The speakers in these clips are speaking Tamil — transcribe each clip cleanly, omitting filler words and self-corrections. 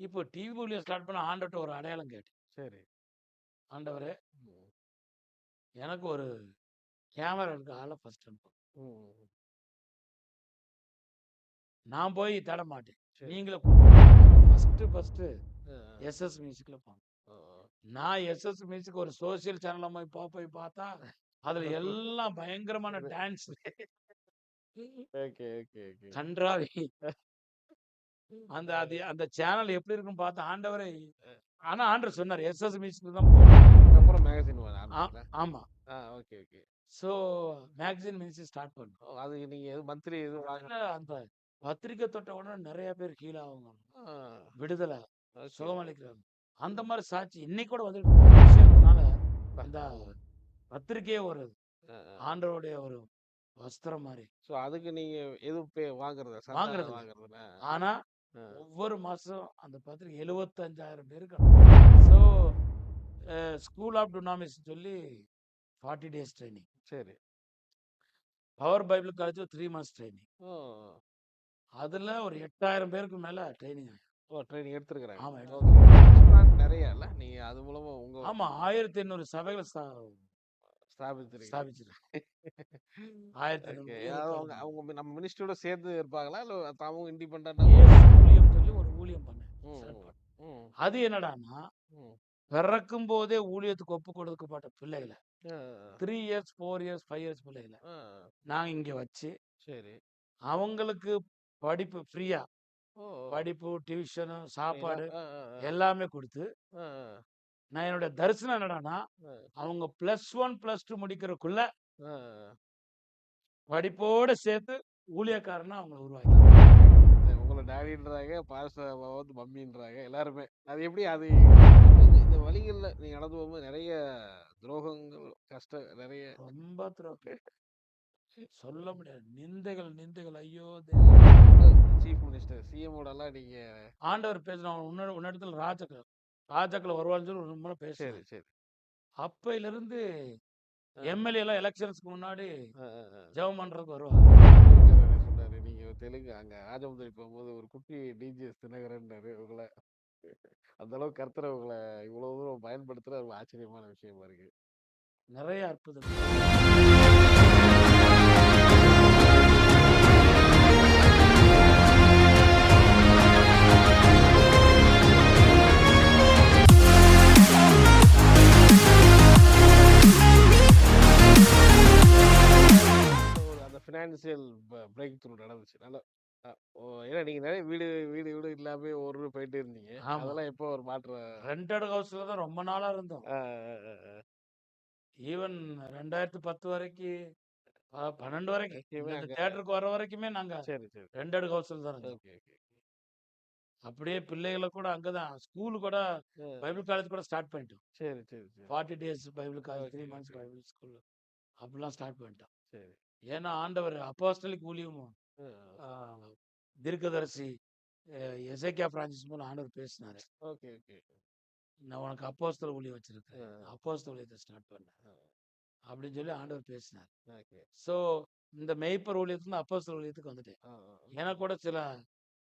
இப்போ டிவி ஊழியம் ஸ்டார்ட் பண்ண ஆண்டவர்ட்ட ஒரு அடையாளம் கேட்டேன். சரி. ஆண்டவரே, ம். எனக்கு ஒரு கேமரா எடுக்க ஆள ஃபர்ஸ்ட் அனுப்புங்க. ம். நான் போய் தேட மாட்டேன். சரி. நீங்களே கூப்பிட்டு ஃபர்ஸ்ட்டு அ, எஸ்எஸ் மியூசிக்ல போனேன். அ. நான் எஸ்எஸ் மியூசிக் ஒரு சோசியல் சேனல்ல போய் பார்த்தா, அதுல எல்லாம் பயங்கரமான டான்ஸ் ஓகே, ஓகே, ஓகே. கன்றாவி. அந்த சேனல் எப்படி இருக்குன்னு பார்த்தா, ஆண்டவரே ஆனா ஆண்டவர் சொன்னாரு எஸ்எஸ் மியூசிக் தான் போகணும். அதுக்கப்புறம் மேகசின் ஆரம்பிச்சீங்களா? ஆமா. Okay, okay. So magazine music start பண்ணோம். ஓ! அதுக்கு நீங்க எதுவும் மந்த்லி எதுவும் அதுல அந்த பத்திரிக்கை தொட்ட உடனே நிறைய பேர் ஹீல் ஆகுங்க. ஆ. விடுதலை, ஓகே. சுகமளிக்கிறாங்க. அந்த மாதிரி சாட்சி இன்னைக்கு கூட வந்துட்டு இருக்கு. விஷயத்தினால அந்த பத்திரிக்கையே ஒரு அ, அ. ஆண்டவருடைய ஒரு வஸ்திரம் மாதிரி ஸோ அதுக்கு நீங்க எதுவும் வாங்குறதா? சந்தா வாங்குறது இல்ல. வாங்குறதுல? ஆனா அ. ஒவ்வொரு மாசம் அந்த பத்திரிக்கை 75,000 பேருக்கு. ஸோ ஸ்கூல் ஆஃப் டுனாமிஸ் சொல்லி 40 டேஸ் ட்ரைனிங். சரி. Power Bible college 3 months training. ஓ! அதுல ஒரு 8,000 பேருக்கு மேல ட்ரைனிங் ஆகும். ஓ! ட்ரெய்னிங் எடுத்திருக்கிறாங்க. ஆமா, ஓகே. எக்ஸ்ட்ரான் நெறைய இல்ல? நீங்க அது மூலமா உங்க ஆமா 1800 சபைகள் ஸ்தாபித்திருக்கீங்க. ஸ்தாபிச்சிருக்கேன். ஓகே. 1800 அதாவது அவங்க ஏக்கர் அவங்க நம்ம மினிஸ்ட்ரியோட சேர்ந்து இருப்பாங்களா? இல்ல தாமும் இண்டிபெண்டன்ட்டா? ஊழியம் சொல்லி ஒரு ஊழியம் பண்ணேன். ம், ஸ்டார்ட் ம், பண்ணேன். ம், அது என்னடான்னா, ம். பிறக்கும் போதே ஊழியத்துக்கு ஒப்பு கொடுக்கப்பட்ட பிள்ளைகள அ, 3 இயர்ஸ் 4 இயர்ஸ் 5 இயர்ஸ் பிள்ளைகள அ. நாங்க இங்க வச்சு சரி. அவங்களுக்கு படிப்பு ஃப்ரீயா ஓ! படிப்பு, டியூஷனு, எல்லாம் சாப்பாடு அ, அ, அ. எல்லாமே கொடுத்து, அ, அ. நான் என்னோட தரிசனம் என்னடான்னா, அ, அவங்க +1 +2 முடிக்கிறதுக்குள்ள அ. படிப்போட சேர்த்து ஊழியக்காரனா அவங்கள உருவாக்கிட்டேன். உங்கள டாடின்றாங்க, பாஸ்டர் வந்து மம்மின்றாங்க எல்லாருமே. அது எப்படி அது இந்த வழிகள்ல நீங்க நடந்து போகும்போது நெறைய துரோகங்கள், கஷ்டம் நெறைய ரொம்ப சொல்ல முடியாது. நிந்தைகள், நிந்தைகள். ஐயோ! சீஃப் மினிஸ்டர், சிஎம்மோடலாம் நீங்க ஆண்டவர் பேசின உன்னிடத்துல ராஜாக்கள் வருவான்னு சொல்லி ரொம்ப நாள் சரி, பேசினாரு. சரி. அப்பையிலிருந்து அ, எம்எல்ஏ எல்லாம் எலெக்ஷன்ஸ்க்கு முன்னாடி அ, அ, அ. ஜெபம் பண்றதுக்கு வருவாங்க. தெலுங்கானால சொன்னாரு. நீங்க தெலுங்கு அங்க ராஜமுந்திரி போகும்போது ஒரு குட்டி டிஜிஎஸ் தினகரன்னாரு உங்கள. அந்த அளவுக்கு கர்த்தர் உங்கள இவ்வளவு தூரம் பயன்படுத்துறது ஒரு ஆச்சரியமான விஷயமா இருக்கு. நிறைய அற்புதங்கள். அந்த ஃபினான்சியல் பிரேக் த்ரூ நடந்துச்சு. நல்லா ஏன்னா நீங்க நெறைய வீடு வீடு வீடு இல்லாம ஒரு போயிட்டே இருந்தீங்க. ஆமா. அதெல்லாம் எப்போ ஒரு மாற்றம்? ரெண்டட் ஹவுஸ்ல தான் ரொம்ப நாளா இருந்தோம். அ, அ, அ, அ. ஈவன் 2010 வரைக்கும் 12 வரைக்கும் எப்பயுமே இந்த அங்க தியேட்டருக்கு வர வரைக்குமே நாங்க சரி, சரி. ரெண்டட் ஹவுஸ்ல தான் இருந்தோம். Okay, okay. அப்படியே பிள்ளைகள கூட அங்கதான் ஸ்கூல் கூட அ. பைபிள் காலேஜ் கூட ஸ்டார்ட் பண்ணிட்டோம். சரி, சரி, சரி. 40 days Bible college, okay, 3 months okay. Bible school அப்படிலாம் ஸ்டார்ட் பண்ணிட்டோம். சரி. ஏன்னா ஆண்டவர் அப்போஸ்தலிக் ஊழியமும் அ. ஆ, தீர்க்கதரிசி எசேக்கியா பிரான்சிஸ் மூலம் ஆண்டவர் பேசினாரு. Okay, okay. நான் உனக்கு அப்போஸ்தல ஊழியம் வச்சிருக்கேன். அ. அப்போஸ்தல ஊழியத்தை ஸ்டார்ட் பண்ண அ. அப்படின்னு சொல்லி ஆண்டவர் பேசினார். ஓகே. ஸோ இந்த மேய்ப்பர் ஊழியத்துல அப்போஸ்தல ஊழியத்துக்கு வந்துட்டேன். அ, அ. எனக்கு கூட சில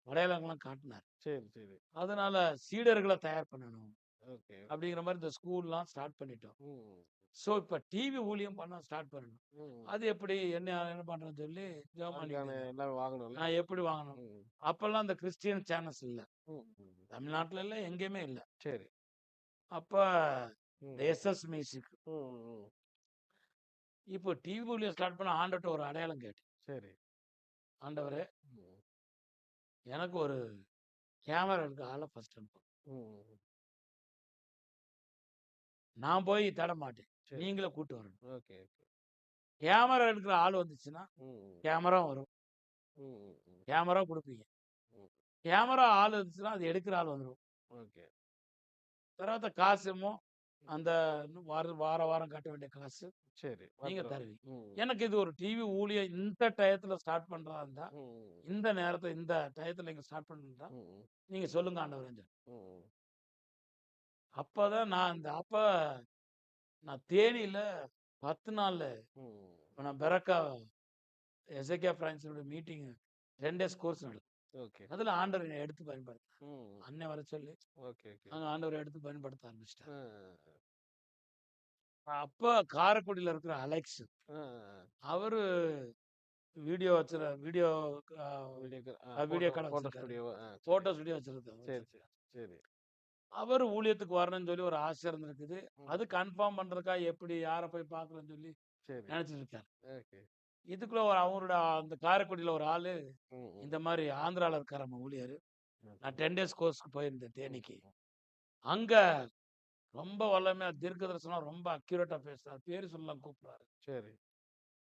அடையாளங்கள்லாம் காட்டினார். சரி, சரி. அதனால சீடர்களை தயார் பண்ணணும் ஓகே. அப்படிங்கிற மாதிரி இந்த ஸ்கூல்லாம் ஸ்டார்ட் பண்ணிட்டோம். ம். ஸோ இப்போ டிவி ஊழியம் பண்ண ஸ்டார்ட் பண்ணணும். ம். அது எப்படி என்ன பண்றேன்னு சொல்லி ஜெபம் பண்ணிட்டு அதுக்கான இருந்தேன். எல்லாம் வாங்கணும்ல. நான் எப்படி வாங்கணும்? ம். அப்பெல்லாம் அந்த கிறிஸ்டியன் சேனல்ஸ் இல்ல. ம். ம். தமிழ்நாட்டுல இல்ல, எங்கேயுமே இல்ல. சரி. அப்ப ம். SS music. ம். ம். இப்போ டிவி ஊழியம் ஸ்டார்ட் பண்ண ஆண்டவர்ட்ட ஒரு அடையாளம் கேட்டேன். சரி. ஆண்டவரே, ம். எனக்கு ஒரு கேமரா எடுக்க ஆள ஃபர்ஸ்ட் அனுப்புங்க. ம். நான் போய் தேட மாட்டேன். சரி. நீங்களே கூட்டு வரணும். Okay, okay. கேமரா எடுக்கிற ஆள் வந்துச்சுன்னா, ம். கேமரா வரும். ம். ம். கேமரா குடுப்பீங்க. ம். கேமரா ஆள் இருந்துச்சுன்னா, அது எடுக்கிற ஆள் வந்துரும். ஓகே. తర్వాత காசுமோ, அந்த வார வாரம் கட்ட வேண்டிய காசு சரி. நீங்க வந்துரும். தருவீங்க. ம். எனக்கு இது ஒரு டிவி ஊழியம் இந்த டயத்துல ஸ்டார்ட் பண்றதா இருந்தா, ம். இந்த நேரத்துல இந்த டயத்துல நீங்க ஸ்டார்ட் பண்றதா ம். நீங்க சொல்லுங்க ஆண்டவரேன்னு சொன்னேன். ம். அப்பதான் நான் தேனியில 10 நாள்ல ம். நான் பெரக்கா எசேக்கியா பிரான்சிஸோட மீட்டிங் 10 டேஸ் கோர்ஸ் நடக்கும். ஓகே. அதுல ஆண்டவர் என்னை எடுத்து பயன்படுத்தினார். ம். அண்ணன் வர சொல்லி, ஓகே, ஓகே. அங்க ஆண்டவர் எடுத்து பயன்படுத்த ஆரம்பிச்சுட்டார். ஆ. அப்ப காரைக்குடியில இருக்கிற அலெக்ஸ், ஆ. அவரு வீடியோ வீடியோ அ வீடியோக்கு வீடியோ ஃபோட்டோ கடை ஃபோட்டோ வச்சிருக்காரு. ஸ்டுடியோவா? சரி. ஃபோட்டோ ஸ்டுடியோ சரி, சரி. வச்சிருக்காரு. சரி. அவரு ஊழியத்துக்கு வரணும்னு சொல்லி ஒரு ஆசை இருந்திருக்குது. ம். அது கன்ஃபார்ம் பண்றதுக்கா எப்படி யார போய் பார்க்கலாம்னு சொல்லி சரி. நினைச்சிட்டு இருக்காரு. ஓகே. இதுக்குள்ள அவரோட அந்த காரைக்குடியில ஒரு ஆளு ம், ம். இந்த மாரி ஆந்திரால இருக்காரு நம்ம ஊழியரு. நான் 10 டேஸ் கோர்ஸ்க்கு போயிருந்தேன் ம், தேனிக்கு. ம். அங்க ரொம்ப வல்லமையா தீர்க்க தரிசனம் ரொம்ப அக்யூரேட்டா பேசுறாரு. பேரு சொல்லலாம் கூப்பிடுறாரு. சரி.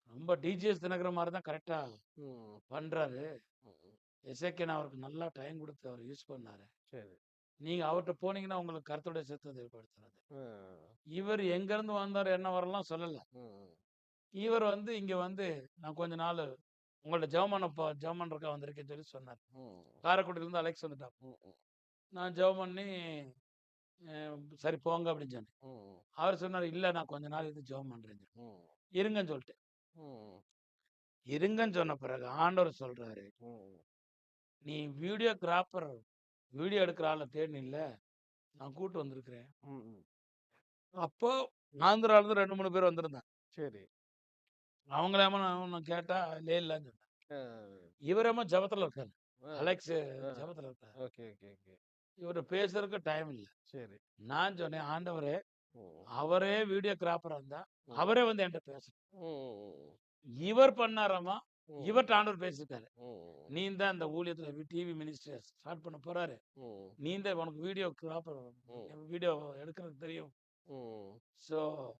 ரொம்ப டிஜிஎஸ் தினகரன் மாரி தான் கரெக்ட்டா ம். பண்றாரு. ம், ம். எசேக்கியா அவருக்கு நல்லா டைம் குடுத்து அவர யூஸ் பண்ணாரு. சரி. நீங்க அவர்ட்ட போனீங்கன்னா உங்களுக்கு கர்த்தருடைய சித்தத்தை வெளிப்படுத்துறாரு. ஆ. இவரு எங்கேருந்து வந்தாரு என்ன வரலாம் சொல்லல. ம், ம். இவர் வந்து இங்க வந்து நான் கொஞ்ச நாளு உங்கள்ட்ட ஜெபம் பண்றதுக்காக வந்திருக்கேன்னு சொல்லி சொன்னாரு. ம். காரைக்குடியிலருந்து அலெக்ஸ் வந்துட்டான். ம், ம். நான் ஜெபம் பண்ணி அ சரி போங்க அப்படின்னு சொன்னேன். ம். அவர் சொன்னாரு, "இல்ல நான் கொஞ்ச நாள் இருந்து ஜெபம் பண்றேன்னு" சொல்லி. ம். இருங்கன்னு சொல்லிட்டேன். ம். இருங்கன்னு சொன்ன பிறகு ஆண்டவர் சொல்றாரு, ம். "நீ வீடியோ எடுக்கிற ஆள தேடினீல்ல, நான் கூட்டு வந்திருக்கிறேன்." ம், ம். அப்போ ஆந்திரால இருந்து 2, 3 பேர் வந்திருந்தாங்க. சரி. அவங்களேமோ நான் கேட்டா, இல்லன்னு சொன்னாங்க. ஆ. இவரேமோ ஜெபத்துல இருக்காரு. ஆ. அலெக்ஸ் ஆ. ஜெபத்துல இருக்காரு. Okay, okay, okay. இவரு பேசுறதுக்கு டைம் இல்ல. சரி. நான் சொன்னேன், "ஆண்டவரே, ம். அவரே வீடியோகிராஃபரா இருந்தா, ம். அவரே வந்து என்ட்ட பேசணும். ம். இவர் பண்ணாராமா, ம். இவர்ட்ட ஆண்டவர் பேசியிருக்காரு. ம். நீ தான் இந்த ஊழியத்துல டிவி மினிஸ்ட்ரி ஸ்டார்ட் பண்ண போறாரு. ம். நீ தான் உனக்கு வீடியோகிராஃபர் ம். வீடியோ எடுக்கிறது தெரியும். ம். ஸோ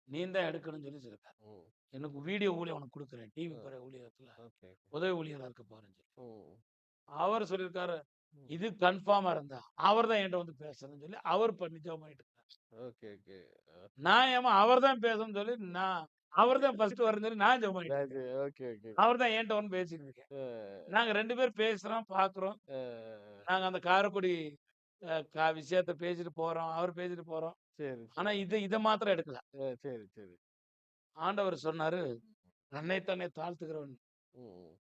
நீ தான் எடுக்கணும்னு சொல்லி சொல்லியிருக்காரு. ம். எனக்கு வீடியோ ஊழியம் உனக்கு குடுக்குறேன். டிவி ஆ. ஊழியத்துல ஓகே, ஓகே. உதவி ஊழியரா இருக்க போறேன்னு சொல்லி. ம். அவர் சொல்லியிருக்காரு, ம். இது கன்ஃபார்மா இருந்தா, அவர் தான் என்ட்ட வந்து பேசணும்னு சொல்லி அவர் பண்ணி ஜெபம் பண்ணிட்டு இருக்காரு. Okay, okay. நான் ஏம்மா அவர் தான் பேசணும்னு சொல்லி அவர் தான் ஃபர்ஸ்ட் வரணும்னு சொல்லி நான் ஜெபம் பண்ணிட்டு இருக்கேன். Okay, okay. அவர் தான் என்ட்ட வந்து பேசிட்டு இருக்கேன். அ. நாங்க 2 பேரும் பேசுறோம், பார்க்குறோம். அ. நாங்க அந்த காரைக்குடி விஷயத்த பேசிட்டு போறோம். அவர் பேசிட்டு போறோம். சரி, ஆனா சரி. இத மாத்திரம் எடுக்கல. சரி, சரி. ஆண்டவர் சொன்னாரு, "தன்னை தாழ்த்துகிறவன் ம்.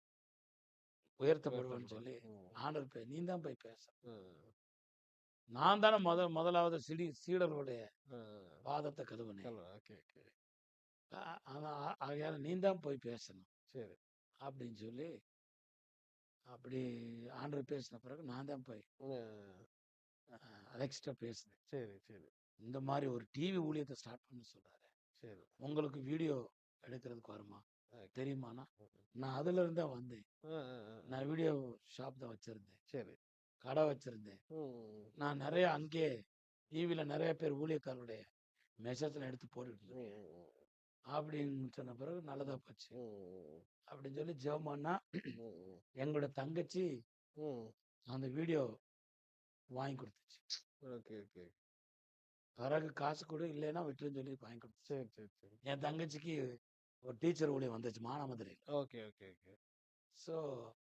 உயர்த்தப்படுவான்னு" உயர்த்தப்படுவார். சொல்லி ம். ஆண்டவர் நீ தான் போய் பேசணும். ம். நான் தானே முதலாவது சீடர்களுடைய அ. பாதத்த கழுவுனேன். Okay, okay. ஆகையால நீ தான் போய் பேசணும். சரி. அப்படின்னு சொல்லி, அப்படி ஆண்டவர் பேசின பிறகு நான் தான் போய் அ. அ அலெக்ஸ்ட்ட பேசினேன். சரி, சரி. இந்த மாரி ஒரு டிவி ஊழியத்த ஸ்டார்ட் பண்ண சொல்றாரு. சரி. உங்களுக்கு வீடியோ எடுக்கிறதுக்கு வருமா? ஓகே. தெரியுமான்னா, ம். நான் அதுலருந்து தான் வந்தேன். அ, அ, அ. நான் வீடியோ ஷாப் தான் வச்சிருந்தேன். சரி. கடை வச்சிருந்தேன். ம். நான் நெறைய அங்கேயே டிவில நெறைய பேர் ஊழியக்காரருடைய மெசேஜ்லாம் எடுத்து போட்டுட்டு ம், இருக்கேன். ம், அப்படின்னு சொன்ன பிறகு நல்லதா போச்சு. ம். அப்படின்னு சொல்லி ஜெபம் பண்ணா, ம், ம். எங்களோட தங்கச்சி ம். அந்த வீடியோ வாங்கி குடுத்துச்சு. Okay, okay. பிறகு காசு குடு, இல்லைன்னா விட்டுருன்னு சொல்லி வாங்கி குடுத்துச்சு. சரி, சரி, சரி. என் தங்கச்சிக்கு ஒரு டீச்சர் ஊழியம் வந்துச்சு மானாமதுரையில. Okay, okay, okay. ஸோ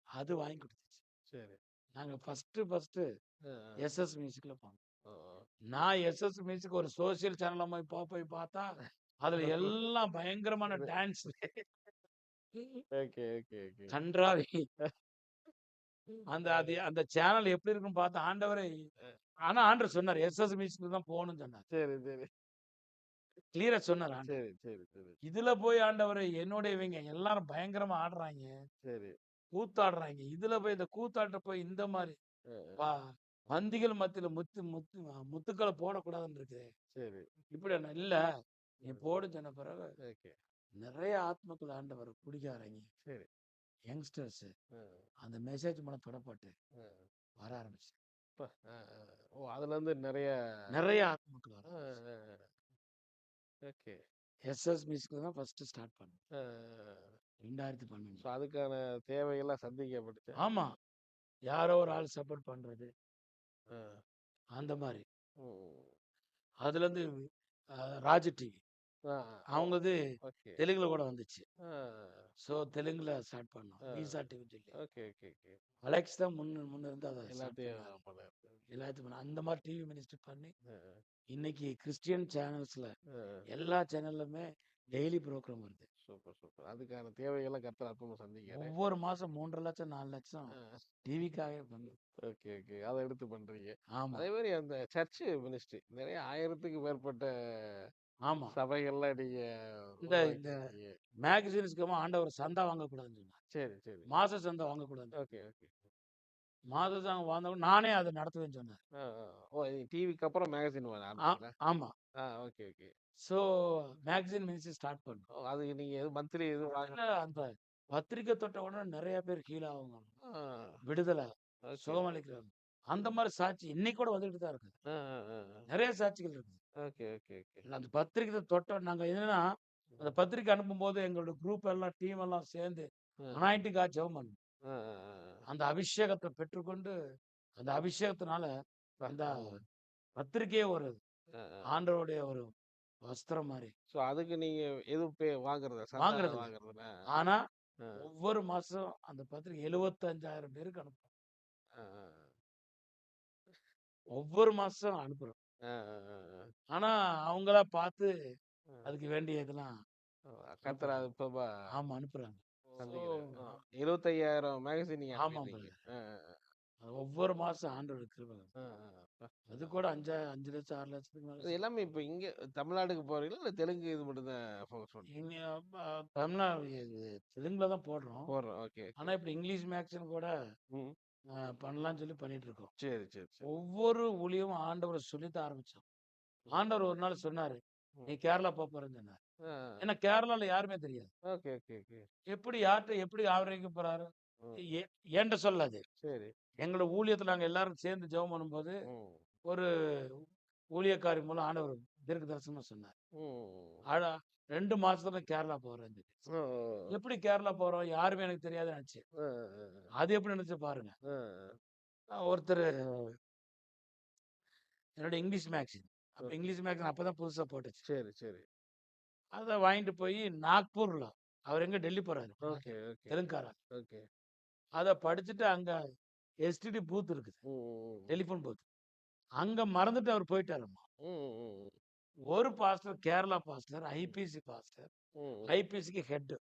அது வாங்கி குடுத்துச்சு. சரி. நாங்க ஃபர்ஸ்ட்டு அ, அ. எஸ்எஸ் மியூசிக்ல போனோம். ஓ, ஓ. நான் எஸ்எஸ் மியூசிக் ஒரு சோசியல் சேனல்ல போய் பார்த்தா, அதுல எல்லாம் பயங்கரமான டான்ஸ். Okay, okay, okay. கண்றாவி. அந்த சேனல் எப்படி இருக்குன்னு பார்த்தா, ஆண்டவரே! ஆனா ஆண்டவர் சொன்னாரு, எஸ்எஸ் மியூசிக்ல தான் போகணும்னு சொன்னாரு. சரி, சரி. கிளியரா சொன்னாரு ஆண்டவர். சரி, சரி, சரி. இதுல போய் ஆண்டவரே என்னோட இவங்க எல்லாரும் பயங்கரமா ஆடுறாய்ங்க. சரி. கூத்தாடுறாய்ங்க. இதுல போய் இந்த கூத்தாட்ட போய் இந்த மாரி அ, ப அ. பந்திகள் மத்தியில முத்துக்கள போடக்கூடாதுன்னு இருக்குது. சரி. இப்படி இல்ல நீ ம். போடுன்னு சொன்ன பிறகு ஓகே. நெறைய ஆத்மக்கள் ஆண்டவர் குடிக்காரங்க, சரி. யங்ஸ்டர்ஸ் அ, அந்த மெசேஜ் மூலம் தொடப்பட்டு அ. வர ஆரம்பிச்சு. அப்ப அ, அ. ஓ! அதுலருந்து நெறைய நெறைய ஆத்மக்கள் வர அ, ஆரம்பிச்சு. அ. ஓகே. எஸ்எஸ் மியூசிக்ல தான் ஃபர்ஸ்ட் ஸ்டார்ட் பண்ணேன். அ, அ. 2012. ஸோ அதுக்கான தேவைகள்லாம் சந்திக்கப்பட்டுச்சா? ஆமா. யாரோ ஒரு ஆள் சப்போர்ட் பண்றது. அ. அந்த மாரி. ம். அதுலேருந்து ராஜ் டிவி. ஆ, ஓ! அவங்களது ஓகே. தெலுங்குல கூட வந்துச்சு. ஆ, ஸோ தெலுங்குல ஸ்டார்ட் பண்ணோம். ஆ. வீசா டிவின்னு சொல்லி. Okay, okay, okay. அலெக்ஸ் தான் முன்ன இருந்து அத ஸ்டார்ட் எல்லாத்தையும் பண்ணாரு. பண்ணாரு. எல்லாத்தையும் அந்த மாரி டிவி மினிஸ்டர் பண்ணி, அ, இன்னைக்கு கிறிஸ்டியன் சேனல்ஸ்ல அ. எல்லா சேனல்லுமே டெய்லி புரோகிராம் வருது. Super, super. அதுக்கான தேவைகள கர்த்தர் அற்புதமா சந்திக்கிறாரு. ஒவ்வொரு மாசம் 3,50,000 4,00,000 அ. டிவிக்காகவே பண்ணுது. Okay, okay. அத எடுத்து பண்றீங்க. ஆமா, அதே மாரி அந்த சர்ச் மினிஸ்ட்ரி நெறைய 1000த்துக்கு மேற்பட்ட ஆமா. சபைகள்லாம் நீங்க இந்த இந்த உருவாக்கியிருக்கீங்க. மேகசின்ஸ்க்கு ஆண்டவர் சந்தா வாங்கக்கூடாதுன்னு சொன்னார். சரி, சரி. மாச சந்தா வாங்கக்கூடாதுன்னு. Okay, okay. மாச சந்தா வாங்குனவன் நானே அத நடத்துவேன்னு சொன்னார். ஆ, ஆ. ஓ! டிவிக்கு அப்புறம் மேகசின் ஆ ஆரம்பிச்சீங்களா? ஆமா. ஆ, okay, okay. So magazine ministry start பண்ணோம். ஓ! அதுக்கு நீங்க எதுவும் மந்த்லி எதுவும் வாங்க அதுல அந்த பத்திரிக்கை தொட்ட உடனே நெறைய பேர் ஹீல் ஆவாங்க. ஆ. விடுதலை, ஓகே. சுகமளிக்கிறாங்க. அந்த மாரி சாட்சி இன்னைக்கு கூட வந்துட்டு தான் இருக்குது. ஆ, ஆ, ஆ, ஆ. நெறைய சாட்சிகள் இருக்குது. Okay, okay, okay. அந்த பத்திரிக்கை தொட்ட நாங்க என்னன்னா, அந்த பத்திரிக்கை அனுப்பும்போது எங்களோட குரூப் எல்லாம், டீம் எல்லாம் சேர்ந்து ம். அனாயிண்டிங்காக ஜெபம் பண்ணோம். ஆ, ஆ, ஆ, ஆ. அந்த அபிஷேகத்த பெற்றுக்கொண்டு, அந்த அபிஷேகத்தினால அந்த ம். பத்திரிக்கையே ஒரு ஆ, ஆ. ஆண்டவருடைய ஒரு வஸ்திரம் மாரி. ஸோ அதுக்கு நீங்க எதுவும் வாங்குறதா? சந்தா வாங்குறதில்ல. வாங்குறதுனா? ஆனா, ஆ. ஒவ்வொரு மாசம் அந்த பத்திரிக்கை 75,000 பேருக்கு அனுப்புறோம். ஆ, ஆ, ஒவ்வொரு மாசம் அனுப்புறோம். ஆ. ஆ, ஆ, ஆ. ஆனா, அவங்களா பார்த்து ஆ. அதுக்கு வேண்டிய இதெல்லாம் கர்த்தர் அனுப்புறாங்க. அற்புதமா ஆமா, அனுப்புறாங்க. ஸோ சந்திக்கிறாரு. 25,000 மேகசின் நீங்க ஆமா அனுப்பியிருந்தீங்க. பிரதர். ஆ, அது ஒவ்வொரு மாசம் ஆண்டவர் கிருபை. ஆ, ஆ, ஆ. அது கூட 5,00,000 6,00,000க்கு மேல அது எல்லாமே இப்ப இங்க தமிழ்நாட்டுக்கு போறீங்களா? இல்ல தெலுங்கு இது மட்டும் தான் ஃபோக்கஸ் பண்றீங்களா? இங்க தமிழ்நாடு இது தெலுங்குல தான் போடுறோம். போடுறோம். Okay, okay. ஆனா, இப்ப இங்கிலீஷ் மேக்ஸின் கூட ம். பண்ணலான்னு சொல்லி பண்ணிட்டு இருக்கோம். சரி, சரி, சரி. ஒவ்வொரு ஊழியமும் ஆண்டவர சொல்லித்தான் ஆரம்பிச்சோம். ம். ஆண்டவர் ஒரு நாள் சொன்னாரு, ம். "நீ கேரளா போறேன்னு" சொன்னாரு. ஆ. ஏன்னா கேரளால யாருமே தெரியாது. Okay, okay, okay. எப்படி யார்ட்ட எப்படி ஆதரிக்க போறாரு? ம். எ என்ட்ட சொல்லல அது. சரி. எங்களோட ஊழியத்துல நாங்க எல்லாரும் சேர்ந்து ஜெபம் பண்ணும்போது, ம். ஒரு ஊழியக்காரி மூலம் ஆண்டவர் தீர்க்க தரிசனமா சொன்னார். ம். அழ 2 மாசத்துல கேரளா போறேன்னு சொல்லி. ஓ! ஓ! எப்படி கேரளா போறோம்? யாருமே எனக்கு தெரியாதுன்னு நெனச்சேன். அ, அ, அது எப்படி நெனச்சு பாருங்க. அ. அ. ஒருத்தரு என்னோட இங்கிலீஷ் மேக்ஸின். அப்ப ஓகே. இங்கிலீஷ் மேக்ஸின் அப்பதான் புதுசா போட்டுச்சு. சரி, சரி. அத வாங்கிட்டு போய் நாக்பூர்ல அவர் எங்க டெல்லி போறாரு. ஓகே, ஓகே, தெலுங்காரா. ஓகே. அத படிச்சுட்டு அங்க எஸ்டிடி பூத் இருக்குது. ம், ம், ம். Telephone booth. அங்க மறந்துட்டு அவர் போயிட்டாராமா. ம், ம், ம். ஒரு pastor Kerala pastor, IPC pastor. ம், ம். ஐபிசிக்கு ஹெட்.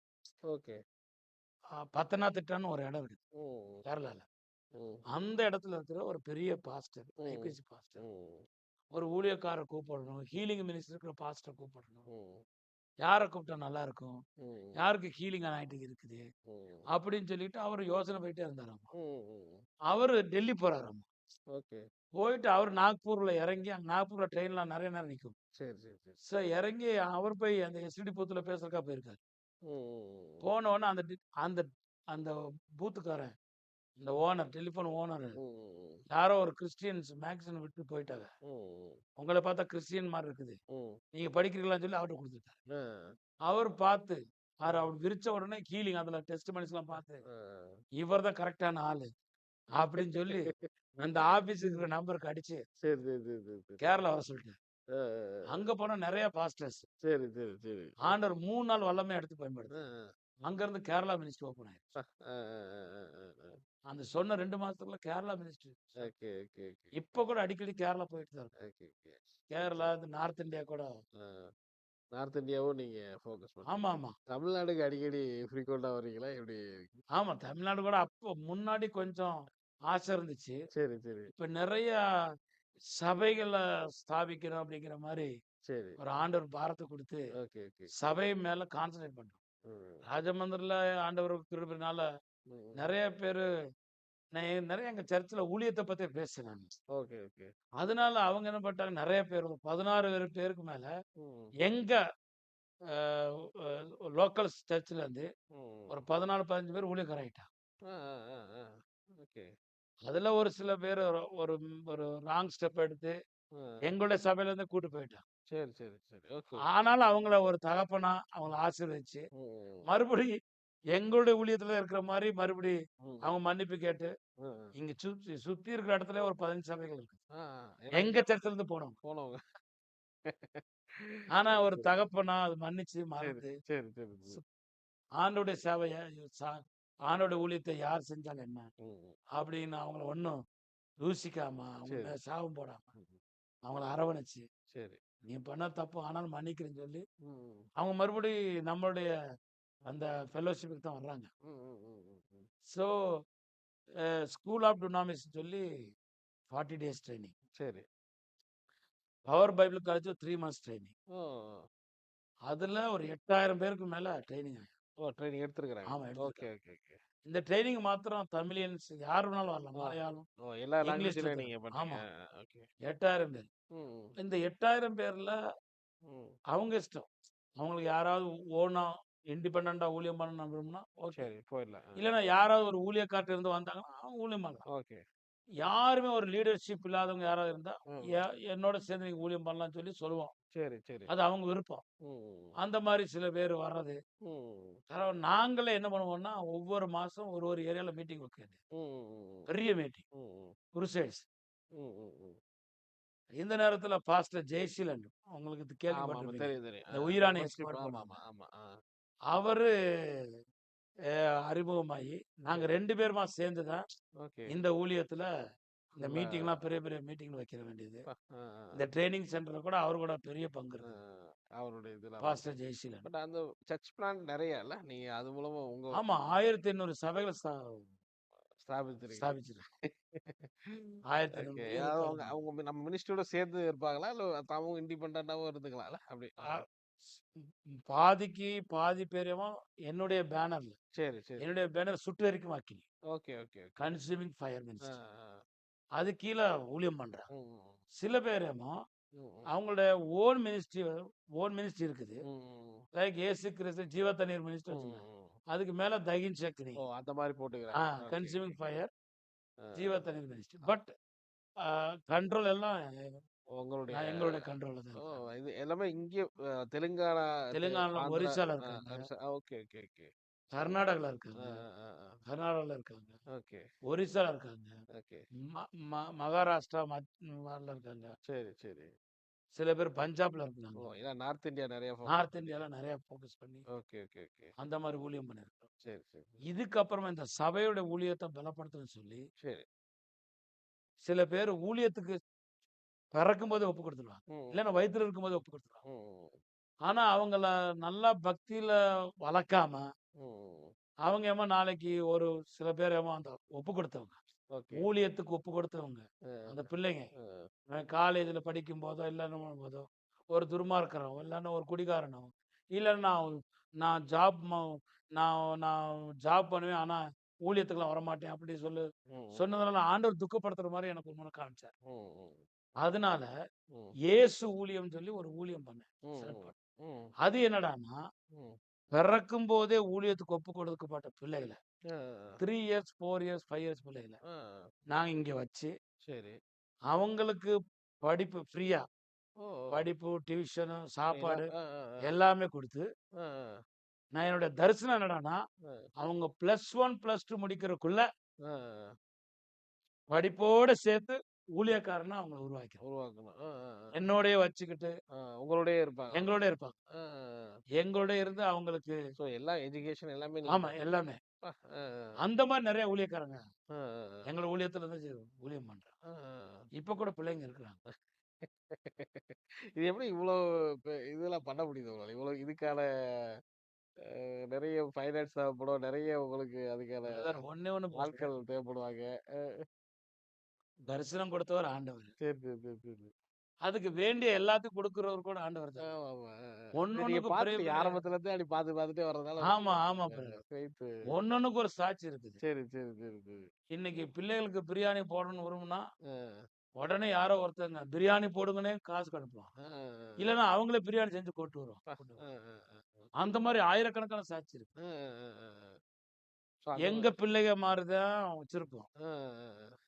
ஓகே. பத்தனாதிட்டான்னு ஒரு இடம் இருக்குது ம், கேரளால. ம், அந்த இடத்துல இருக்கிற ஒரு பெரிய பாஸ்டர், ம், ஐபிசி பாஸ்டர். ம், ஒரு ஊழியக்காரர கூப்பிடணும். ஹீலிங் மினிஸ்ட்ரி இருக்கிற பாஸ்டர கூப்பிடணும். ம், யார கூப்பிட்டா நல்லா இருக்கும்? ம், யாருக்கு ஹீலிங் அனாயிட்டிங் இருக்குது? ம், அப்படின்னு சொல்லிட்டு அவரு யோசனை போயிட்டே இருந்தாராமா. ம், ம். அவரு டெல்லி போறாராமா. ஓகே. போயிட்டு அவரு நாக்பூர்ல இறங்கி, அங்க நாக்பூர்ல ட்ரெயின்லாம் நெறைய நேரம் நிக்கும். சரி, சரி, சரி. இறங்கி அவரு போய் அந்த எஸ்டிடி பூத்ல பேசுறதுக்காக போயிருக்காரு. ம், ம், போன உடனே அந்த அந்த பூத்துக்காரன், அந்த ஓனர், டெலிஃபோன் ஓனரு ம், ம், யாரோ ஒரு கிறிஸ்டியன்ஸ் மேக்ஸின் விட்டு போயிட்டாங்க. ம், உங்கள பார்த்தா கிறிஸ்டியன் மாரி இருக்குது. ம். நீங்க படிக்கிறீங்களான்னு சொல்லி அவர்ட்ட குடுத்துட்டாரு. ஆ, அவரு பார்த்து, அவர் விரிச்ச உடனே ஹீலிங் அதுல டெஸ்டிமோனிஸ்லாம் பார்த்து, ஆ. இவர் தான் கரெக்ட்டான ஆளு அப்படின்னு சொல்லி, அந்த ஆபீஸ்க்கு இருக்கிற நம்பருக்கு அடிச்சு, சரி, சரி, சரி, சரி, சரி. கேரளா வர சொல்லிட்டாரு. அ, அ, அ. அங்க போனா நெறைய பாஸ்டர்ஸ். சரி, சரி, சரி. ஆண்டவர் 3 நாள் வல்லமையா எடுத்து அ, பயன்படுத்தினார். அ. அங்கருந்து கேரளா மினிஸ்ட்ரி ஓப்பன் ஆயிருச்சு. அ, அ, அ, அ, அ. அந்த சொன்ன 2 மாசத்துக்குள்ள Kerala ministry. Okay, okay, okay. இப்ப கூட அடிக்கடி கேரளா போயிட்டு தான் இருக்கேன். Okay, okay. சரி, கேரளா, சரி. இந்த நார்த் இந்தியா கூட. ஆ. நார்த் இந்தியாவும் நீங்க ஃபோக்கஸ் பண்றீங்க. ஆமாமா. தமிழ்நாடுக்கு அடிக்கடி ஃப்ரீக்வென்ட்டா வர்றீங்களா? எப்படி? ஆமா. தமிழ்நாடு கூட அப்போ முன்னாடி கொஞ்சம் ஆசை இருந்துச்சு. சரி, சரி, இப்ப நெறைய சபைகள ஸ்தாபிக்கணும் அப்படிங்கிற மாரி சரி. ஒரு ஆண்டவர் பாரத்த குடுத்து, ஓகே, ஓகே. சபை மேல கான்சன்ட்ரேட் பண்றோம். ம். ராஜமந்திரில ஆண்டவர் கிருபைனால ம். நெறைய பேரு நெறைய எங்க சர்ச்ல ஊழியத்த பத்தி பேசுனேன் நானு. Okay, okay. அதனால அவங்க என்ன பண்ணிட்டாங்க, நெறைய பேர் ஒரு 16 பேருக்கு மேல ம். எங்க அ அ லோக்கல் சர்ச்ல இருந்து ம். ஒரு 14, 15 பேர் ஊழியக்காரர் ஆயிட்டாங்க. ஆ, ஆ, ஆ, ஆ. ஓகே. அதுல ஒரு சில பேரு ஒரு ஒரு ராங் ஸ்டெப் எடுத்து ஆ. எங்களுடைய சபையில இருந்து கூட்டு போயிட்டாங்க. சரி, சரி, சரி. ஓகே. ஆனாலும் அவங்கள ஒரு தகப்பனா அவங்கள ஆசீர்வதிச்சு, ம். மறுபடி எங்களுடைய ஊழியத்துல இருக்கிற மாரி மறுபடி ம். அவங்க மன்னிப்பு கேட்டு, ம். இங்க சுத்தி சுத்தி இருக்கிற இடத்துல ஒரு 15 சபைகள் இருக்கு. ஆ, ஆ. ஏன்னா எங்க சர்ச்ல இருந்து போனவங்க. போனவங்க. ஆனா ஒரு சரி, தகப்பனா அது மன்னிச்சு சரி, மறந்து, சரி, சரி, சரி. சு ஆண்டவருடைய சேவைய ச ஆண்டவருடைய ஊழியத்த யார் செஞ்சாலும் என்ன? ம். அப்படின்னு அவங்கள ஒண்ணும் தூசிக்காம, அவங்க சரி. மேல சாபம் போடாம, ம். அவங்கள அரவணைச்சு, சரி. "நீ பண்ண தப்பு ஆனாலும் மன்னிக்கிறேன்னு" சொல்லி, ம். அவங்க மறுபடி நம்மளுடைய அந்த ஃபெல்லோஷிப்‌க்கு தான் வர்றாங்க. ம், ம், ம், ம், ம். ஸோ, ஸ்கூல் ஆஃப் டுனாமிஸ்ன்னு சொல்லி 40 டேஸ் ட்ரெய்னிங். சரி. Power Bible college 3 months training. ஓ! அதுல ஒரு 8000 பேருக்கு மேல ட்ரெய்னிங் ஆயிடும். ஓ! ட்ரெய்னிங் எடுத்திருக்கிறாங்க. ஆமா ஓகே, எடுத்திருக்காங்க. Okay, okay. இந்த ட்ரெய்னிங் மாத்திரம் தமிழியன்ஸ் யார் வேணாலும் வரலாம். ஓ! மலையாளம், ஓ! எல்லா இங்கிலீஷ்ல லாங்குவேஜ்லயும் நீங்க தெரியும். பண்றீங்க. ஆமா. ஓகே. 8000 பேர். ம், இந்த 8000 பேர்ல ம். அவங்க இஷ்டம். அவங்களுக்கு யாராவது ஓனா இண்டிபெண்டன்ட்டா ஊழியம் பண்ண விரும்புனா ஓகே. சரி போயிடலாம். இல்லன்னா யாராவது ஒரு ஊழியக்காரர் இருந்து வந்தாங்கன்னா, அவங்க ஊழியம் பண்ணலாம். ஓகே. யாருமே ஒரு லீடர்ஷிப் இல்லாதவங்க யாராவது இருந்தா, ம். என்னோட சேர்ந்து நீங்க ஊழியம் பண்ணலாம்னு சொல்லி சொல்லுவோம். சரி, சரி. அது அவங்க விருப்பம். ம், அந்த மாரி சில பேர் வர்றது. ம். நாங்களே என்ன பண்ணுவோம்னா, ஒவ்வொரு மாசம் ஒரு ஒரு ஏரியால மீட்டிங் வைக்க வேண்டியது. ம், ம், ம். பெரிய மீட்டிங். ம், ம். குருசேட்ஸ். ம், ம், ம். இந்த நேரத்தில பாஸ்டர் ஜெயசீலன் உங்களுக்கு இது ஆமாமா. கேள்விப்பட்டிருப்பீங்க. தெரியும், தெரியும். இந்த உயிரான வொர்ஷிப் எக்ஸ்போர்ட் பண்ணுவாங்க. ஆமாமா, ஆமா. அவரு அ அறிமுகமாயி, நாங்க சரி. 2 பேருமா சேர்ந்து தான் ஓகே. இந்த ஊழியத்தில இந்த ஃபுல்லா மீட்டிங்லாம் பெரிய பெரிய மீட்டிங் வைக்க வேண்டியது. அ, அ, இந்த அ, ட்ரெய்னிங் சென்டர்ல கூட அவரு கூட பெரிய பங்கு அ. இருக்குது. அவருடைய இதெல்லாம் வந்து. பாஸ்டர் ஜெயசீலன். பட் அந்த சர்ச் பிளான்ட் நெறையல்ல? நீங்க அது மூலமா உங்க ஆமா 1800 சபைகள ஸ்தாபிச்சிருக்கீங்க. ஸ்தாபிச்சிருக்கோம். 1800 ஓகே. மையங்கள் அவங்க தொடங்கி. அவங்க நம்ம மினிஸ்ட்ரியோட சேர்ந்து இருப்பாங்களா? இல்ல அவங்க இண்டிபெண்டன்ட்டாவும் இருந்துக்கலாம்ல? அப்படி. அ ஸ் பாதிக்கு பாதி பேரையும் என்னுடைய பேனர்ல. சரி, சரி. என்னுடைய பேனர் சுட்டெரிக்கும் அக்கினி. Okay, okay, okay. Consuming fire ஆ, மினிஸ்ட்ரி. ஆ. அது கீழ ஊழியம் பண்றாங்க. ம், சில பேரேமோ ம், ம். அவங்களுடைய ஓன் மினிஸ்ட்ரி இருக்குது. ம், ம், லைக் இயேசு கிறிஸ்து ஜீவ தண்ணீர் மினிஸ்ட்ரி ம், வச்சுருந்தாங்க. ம். அதுக்கு மேல தகின் சக்னி. ஓ! அந்த மாரி போட்டுக்கிறாங்க. Okay, okay, consuming okay. Fire, ஆ, ஜீவ தண்ணீர் மினிஸ்ட்ரி. ஆ. பட் கண்ட்ரோல் எல்லாம் உங்களுடைய எங்களுடைய கண்ட்ரோல்ல தான் ஓ! இருக்கிறாங்க. இது எல்லாமே இங்கே தெலுங்கானா, தெலுங்கானால ஆந்திரா ஒரிஸ்சால இருக்காங்க. Okay, okay, okay. ஸோ கர்நாடகால ஆ, இருக்காங்க. ஆ, ஆ, ஆ. கர்நாடகால இருக்காங்க. ஓகே, ஒரிஸ்சால இருக்காங்க. ஓகே. ம ம மகாராஷ்டிரா மாநில இருக்காங்க. சரி, சரி. சில பேர் பஞ்சாப்ல ஓ! இருக்கிறாங்க. ஏன்னா நார்த் இந்தியா நெறைய ஃபோக்கஸ் நார்த் பண்றீங்க. இந்தியால நெறைய ஃபோக்கஸ் பண்ணி, ஓகே, ஓகே, ஓகே. அந்த மாரி ஊழியம் பண்ணியிருக்கிறோம். சரி, சரி, சரி. இதுக்கப்புறமா இந்த சபையோட ஊழியத்த பலப்படுத்தணும்னு சொல்லி, சரி. சில பேர் ஊழியத்துக்கு பிறக்கும்போதே ஒப்பு குடுத்துருவாங்க. ம், இல்லன்னா வயித்துல இருக்கும்போதே ஒப்பு குடுத்துருவாங்க. ம், ஆனா அவங்கள நல்லா பக்தியில வளர்க்காம, ம். அவங்க ஏமோ நாளைக்கு ஒரு சில பேர் ஏமோ அந்த ஒப்பு குடுத்தவங்க. ஓகே. ஊழியத்துக்கு ஒப்பு குடுத்தவங்க. அ, அந்த பிள்ளைங்க. அ. காலேஜ்ல படிக்கும்போதோ, இல்லன்னா போதோ, ஒரு துன்மார்க்கனோ, இல்லன்னா ஒரு குடிகாரனோ, இல்லன்னா நான் ஜாப் ம நான் நான் ஜாப் பண்ணுவேன். ஆனா ஊழியத்துக்குலாம் வரமாட்டேன். அப்படி ம், சொன்னதுனால ஆண்டவர் துக்கப்படுத்துற மாரி எனக்கு ஒரு முறை காமிச்சார். ம், ம், அதனால ம், இயேசு ஊழியம்னு சொல்லி ஒரு ஊழியம் பண்ணேன். ஸ்டார்ட் ம், பண்ணேன். ம், அது என்னடான்னா, ம். பிறக்கும்போதே ஊழியத்துக்கு ஒப்புக் கொடுக்கப்பட்ட பிள்ளைகள அ, அ, 3 இயர்ஸ், 4 இயர்ஸ், 5 இயர்ஸ் பிள்ளைகள ஆ. நாங்க இங்க வச்சு, சரி. அவங்களுக்கு படிப்பு ஃப்ரீயா ஓ! ஓ! படிப்பு, டியூஷனு, எல்லாம் சாப்பாடு ஆ, ஆ, ஆ. எல்லாமே குடுத்து, ஆ, ஆ. நான் என்னுடைய தரிசனம் என்னடான்னா, அ, அவங்க +1, +2 முடிக்கிறதுக்குள்ள ஆ, ஆ. படிப்போட சேர்த்து ஊழியக்காரனா அவங்கள உருவாக்கிறோம். உருவாக்கணும். ஆ, ஆ, ஆ. என்னோடயே வச்சுக்கிட்டு, உங்களோடயே இருப்பாங்க. எங்களோட இருப்பாங்க. ஆ, ஆ, ஆ. எங்களோட இருந்து அவங்களுக்கு ஸோ எல்லா எஜுகேஷன் எல்லாமே நீங்க ஆமா எல்லாமே. அப்பா! ஆ, ஆ. அந்த மாரி நெறைய ஊழியக்காரங்க ஆ, ஆ, எங்கள ஊழியத்துல இருந்து ஊழியம் பண்றாங்க. ஆ. ஆ, ஆ. இப்ப கூட பிள்ளைங்க இருக்கிறாங்க. இது எப்படி இவ்வளோ இதெல்லாம் பண்ண முடியுது உங்களால? இவ்வளோ இதுக்கான நெறைய ஃபைனான்ஸ் தேவைப்படும். நெறைய உங்களுக்கு அதுக்கான பிரதர் ஒண்ணே ஒண்ணு பிரதர். ஆட்கள் தேவைப்படுவாங்க. அ தரிசனம் கொடுத்தவர் ஆண்டவர். சரி, சரி, சரி, சரி. அதுக்கு வேண்டிய எல்லாத்தையும் குடுக்குறவர் கூட ஆண்டவர் தானே. ஆமாமா. இத நீங்க ஒண்ணொண்ணுக்கும் பெரிய பார்த்துட்டீங்க. பெரிய ஆரம்பத்துலருந்தே அப்படி பார்த்துட்டே வர்றதுனால ஆமா, உங்களுக்கு ஆமா அந்த பிரதர். ஃபெய்த்து ஒண்ணொண்ணுக்கும் ஒரு சாட்சி இருக்குது. சரி, சரி, சரி, சரி. இன்னைக்கு பிள்ளைகளுக்கு பிரியாணி போடணும்னு விரும்புனா, அ, உடனே யாரோ ஒருத்தங்க பிரியாணி போடுங்கன்னே காசுக்கு அனுப்புவான். அ, அ, இல்லன்னா அவங்களே பிரியாணி செஞ்சு கொண்டு வருவாங்க. அப்பா! கொண்டு அ, வருவாங்க. அ, அ, அ. அந்த மாரி ஆயிரக்கணக்கான சாட்சி இருக்கு. அ, அ, அ, அ. ஸோ அந்த எங்க பிள்ளைக மாரி தான் வச்சிருப்போம். அ, அ, அ.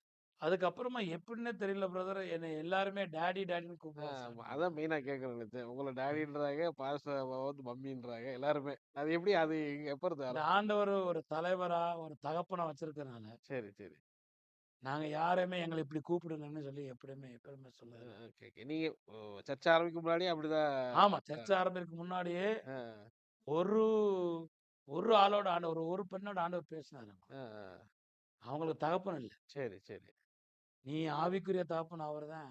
அதுக்கப்புறமா எப்படின்னே தெரியல பிரதர். என்னை எல்லாருமே டாடி டாடின்னு கூப்பிட ஸ்டார்ட் அதான் பண்ணிட்டாங்க. மெயினா கேட்கணும்னு நெனச்சேன். உங்கள டாடின்றாங்க, பாஸ்டர் வந்து மம்மின்றாங்க எல்லாருமே. அது எப்படி அது எப்ப இருந்து இந்த ஆரம்பிச்சது? ஆண்டவர் ஒரு தலைவரா, ஒரு தகப்பனா வச்சிருக்கனால, சரி, சரி. நாங்க யாரையுமே எங்கள இப்படி கூப்பிடுங்கன்னு சொல்லி எப்பவுமே சொன்னதில்ல. Okay, okay. நீங்க சர்ச்ச ஆரம்பிக்கும் முன்னாடியே அப்படிதான். ஆமா. அ, சர்ச்ச ஆரம்பிக்கிறதுக்கு முன்னாடியே அ, ஒரு ஒரு ஆளோட ஆண்டவர், ஒரு பெண்ணோட ஆண்டவர் பேசினாரு. அ, அ. அவங்களுக்கு தகப்பன் இல்ல. சரி, சரி. நீ ஆவிக்குரிய தகப்பன் அவர்தான்.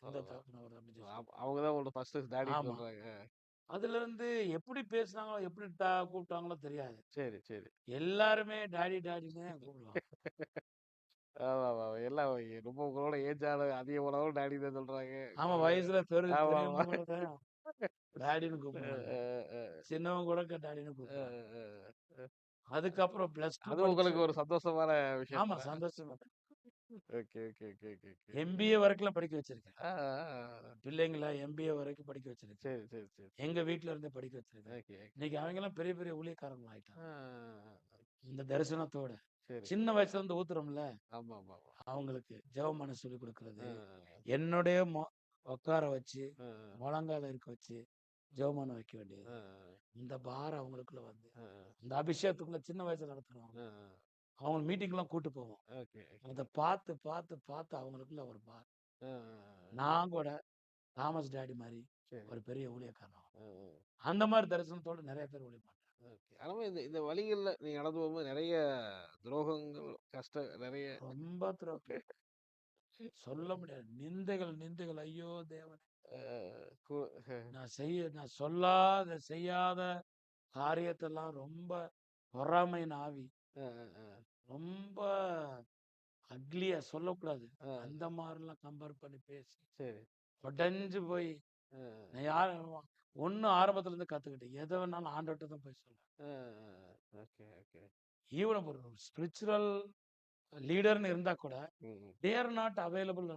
ஓ! இந்த தகப்பன் அவர்தான் அப்படின்னு சொல்லி சொன்னாரு. அவங்க தான் உங்கள்ட்ட ஃபர்ஸ்ட்டு டாடின்னு ஆமா. சொல்றாங்க. அதிலிருந்து எப்படி பேசினாங்களோ, எப்படி கூப்பிட்டாங்களோ தெரியாது. சரி, சரி. எல்லாருமே டாடி டாடின்னு தான் கூப்பிடுவாங்க. ஆமாமா. எல்லாம் ரொம்ப உங்களோட ஏஜ் ஆன அதிகமானவங்களும் டாடி தான் சொல்றாங்க. ஆமா, வயசுல ஆமாமா. பெரியவங்க கூட தான் டாடின்னு அ, கூப்பிடுவாங்க. அ, அ, சின்னவங்க கூட டாடின்னு அ, கூப்பிடுவாங்க. அ, அ. அதுக்கப்புறம் +2 அது படிச்சு உங்களுக்கு ஒரு சந்தோஷமான விஷயம் ஆமா, தான். சந்தோஷம். Okay, okay, okay, okay, okay. MBA வரைக்கும்லாம் படிக்க வச்சிருக்கேன். ஆ, ஆ, ஆ. பிள்ளைங்கள எம்பிஏ வரைக்கும் படிக்க வச்சிருக்கேன். சரி, சரி, சரி, சரி. எங்க வீட்ல இருந்தே படிக்க வச்சிருக்கேன். Okay, okay. இன்னைக்கு அவங்கலாம் பெரிய பெரிய ஊழியக்காரங்களா ஆ, ஆயிட்டாங்க. ஆ, ஆ. இந்த தரிசனத்தோட. சரி, சின்ன சரி. வயசுல இருந்து ஊத்துறோம்ல, ஆமாமாமா. அவங்களுக்கு ஜெபம் சொல்லிக் ஆ, குடுக்குறது. ஆ, என்னுடைய உட்கார வச்சு, ஆ, முழங்கால இருக்க வச்சு, ஜெபம் வைக்க ஆ, வேண்டியது. இந்த பாரம் அவங்களுக்குள்ள வந்து, ஆ, அந்த அபிஷேகத்துக்குள்ள சின்ன வயசுல நடத்துறோம். ஆ, அவங்க மீட்டிங்லாம் கூட்டு போவோம். Okay, okay. அத பார்த்து, பார்த்து, பார்த்து அவங்களுக்குள்ள ஒரு பாரம். ஆ, ஆ, நான் கூட தாமஸ் டாடி மாரி சரி. ஒரு பெரிய ஊழியக்காரன் ஆகணும். ஆ, ஆ. அந்த மாரி தரிசனத்தோட நெறைய பேர் ஊழியம் பண்றாங்க. ஓகே. ஆனா இந்த இந்த வழிகள்ல நீங்க நடந்து போகும்போது நெறைய துரோகங்கள், கஷ்டம் நெறைய ரொம்ப சொல்ல முடியாது. நிந்தைகள், நிந்தைகள். ஐயோ தேவனே! அ கு நான் சொல்லாத, செய்யாத காரியத்தெல்லாம் ரொம்ப பொறாமையின் ஆவி. அ, அ, ரொம்ப அக்லியா சொல்லக்கூடாது. அ, அந்த மாரிலாம் கம்பேர் பண்ணி பேசி, சரி. உடைஞ்சு போய் அ, நான் ஒண்ணு ஆரம்பத்துல இருந்து கத்துக்கிட்டேன். எத வேணாலும் ஆண்டவர்ட்ட தான் போய் சொல்லுவேன். அ, ஓகே, ஓகே. ஈவன் ஒரு ஸ்பிரிச்சுவல் லீடர்ன்னு இருந்தா கூட, ம், they are not available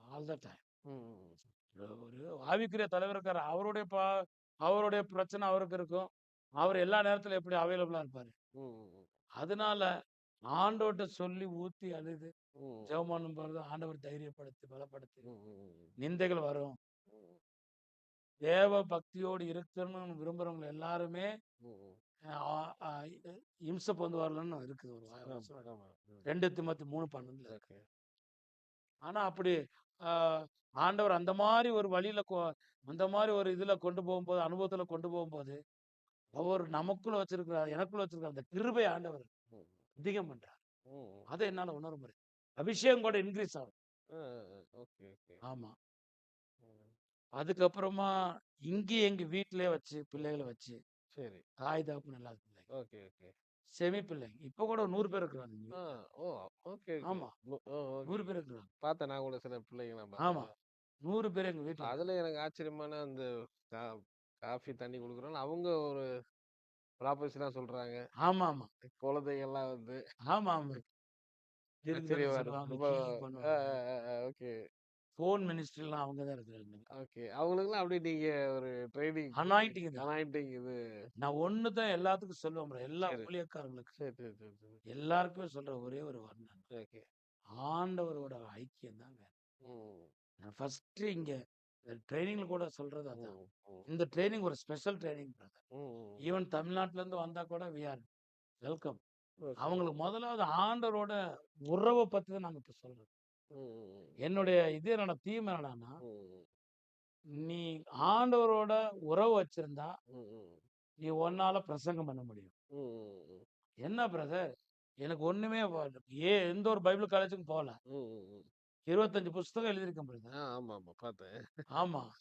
all the time. ம், ஒரு ஆவிக்குரிய தலைவர் இருக்காரு. அவருடைய பிரச்சனை அவருக்கு இருக்கும். அவர் எல்லா நேரத்திலும் எப்படி அவைலபிளா இருப்பாரு. ம், அதனால ஆண்டவர்ட்ட சொல்லி ஊத்தி அழுது ம், ஜெபம் பண்ணும்போது ஆண்டவர் தைரியப்படுத்தி, பலப்படுத்தி, ம், நிந்தைகள் வரும். ம், தேவ பக்தியோடு இருக்கணும்னு விரும்புறவங்க எல்லாருமே ம். ஆ ஆ இம்ச பொந்துவார்கள்ன்னு இருக்குது ஒரு ஆமா, வசனம். ஆமா. 2 தீமோத்தி 3:12 இருக்கு. ஓகே. ஆனா அப்படி ஆ ஆண்டவர் அந்த மாரி ஒரு இதுல கொண்டு போகும்போது, அனுபவத்துல கொண்டு போகும்போது, அவர் எனக்குள்ள வச்சிருக்கிற அந்த கிருபை ஆண்டவர் ம், அதிகம் பண்றார். ம். அத என்னால உணர முடியும். அபிஷேகம் கூட இன்கிரீஸ் ஆகும். Okay, okay. ஆமா. ம். அதுக்கப்புறமா இங்கேயே எங்க வீட்டிலேயே வச்சு, பிள்ளைகள வச்சு, சரி. தாய் தகப்பன் இல்லாத பிள்ளைங்க. Okay, okay. செமி பிள்ளைங்க. இப்ப கூட 100 பேர் இருக்கிறாங்க எங்க ஆ, வீட்ல. ஓ! Okay, okay. ஆமா. ஓகே. 100 பேர் இருக்கிறாங்க. பார்த்தேன் நான் கூட சில பிள்ளைங்கலாம் ஆமா. பார்த்தேன். 100 பேர் எங்க வீட்ல அதுல இருக்கிறாங்க. எனக்கு ஆச்சரியமான அந்த கா காஃபி, தண்ணி குடுக்குறோம்ல, அவங்க ஒரு ப்ராஃபஸிலாம் சொல்றாங்க. ஆமாமா. குழந்தைகள்லாம் வந்து ஆமாமா. தீர்க்கதரிசனம் ஆச்சரியமா இருக்கு. சொல்லுவாங்க, ரொம்ப ஹீலிங் அ, பண்ணுவாங்க. அ, அ, ஓகே, ஃபோன் மினிஸ்ட்ரிலாம் அவங்க தான் இருக்கிறாங்க. ஓகே. அவங்களுக்கெல்லாம் அப்படியே நீங்க ஒரு ட்ரெய்னிங் அனாயிண்டிங் தான். அனாயிண்டிங் இது. நான் ஒண்ணு தான் எல்லாத்துக்கும் சொல்லுவேன் ப்ரோ. எல்லா சரி. ஊழியக்காரங்களுக்கு. சரி, சரி, சரி, சரி. எல்லாருக்குமே சொல்ற ஒரே ஒரு வார்த்தை. ஓகே. ஆண்டவரோட ஐக்கியம் தான் வேணும். ம், நான் ஃபர்ஸ்ட்டு இங்க ட்ரெய்னிங்ல கூட சொல்றது அதான். ம், ம், இந்த ட்ரெய்னிங் ஒரு ஸ்பெஷல் ட்ரெய்னிங் பிரதர். ம். ஈவன் தமிழ்நாட்டுல இருந்து வந்தா கூட வி ஆர் வெல்கம். ஓகே. அவங்களுக்கு முதலாவது ஆண்டவரோட உறவ பத்தி தான் நாங்க இப்ப சொல்றோம். ம், என்னோட தீம் என்னடான்னா, ம், நீ ஆண்டவரோட உறவு வச்சிருந்தா, ம், ம், நீ உன்னால பிரசங்கம் பண்ண முடியும். ம், என்ன பிரதர்? எனக்கு ஒண்ணுமே எந்த ஒரு பைபிள் காலேஜுக்கும் போல. ம். 25 புஸ்தகம் எழுதியிருக்கேன் பிரதர். ஆமாமா பார்த்தேன். ஆமா.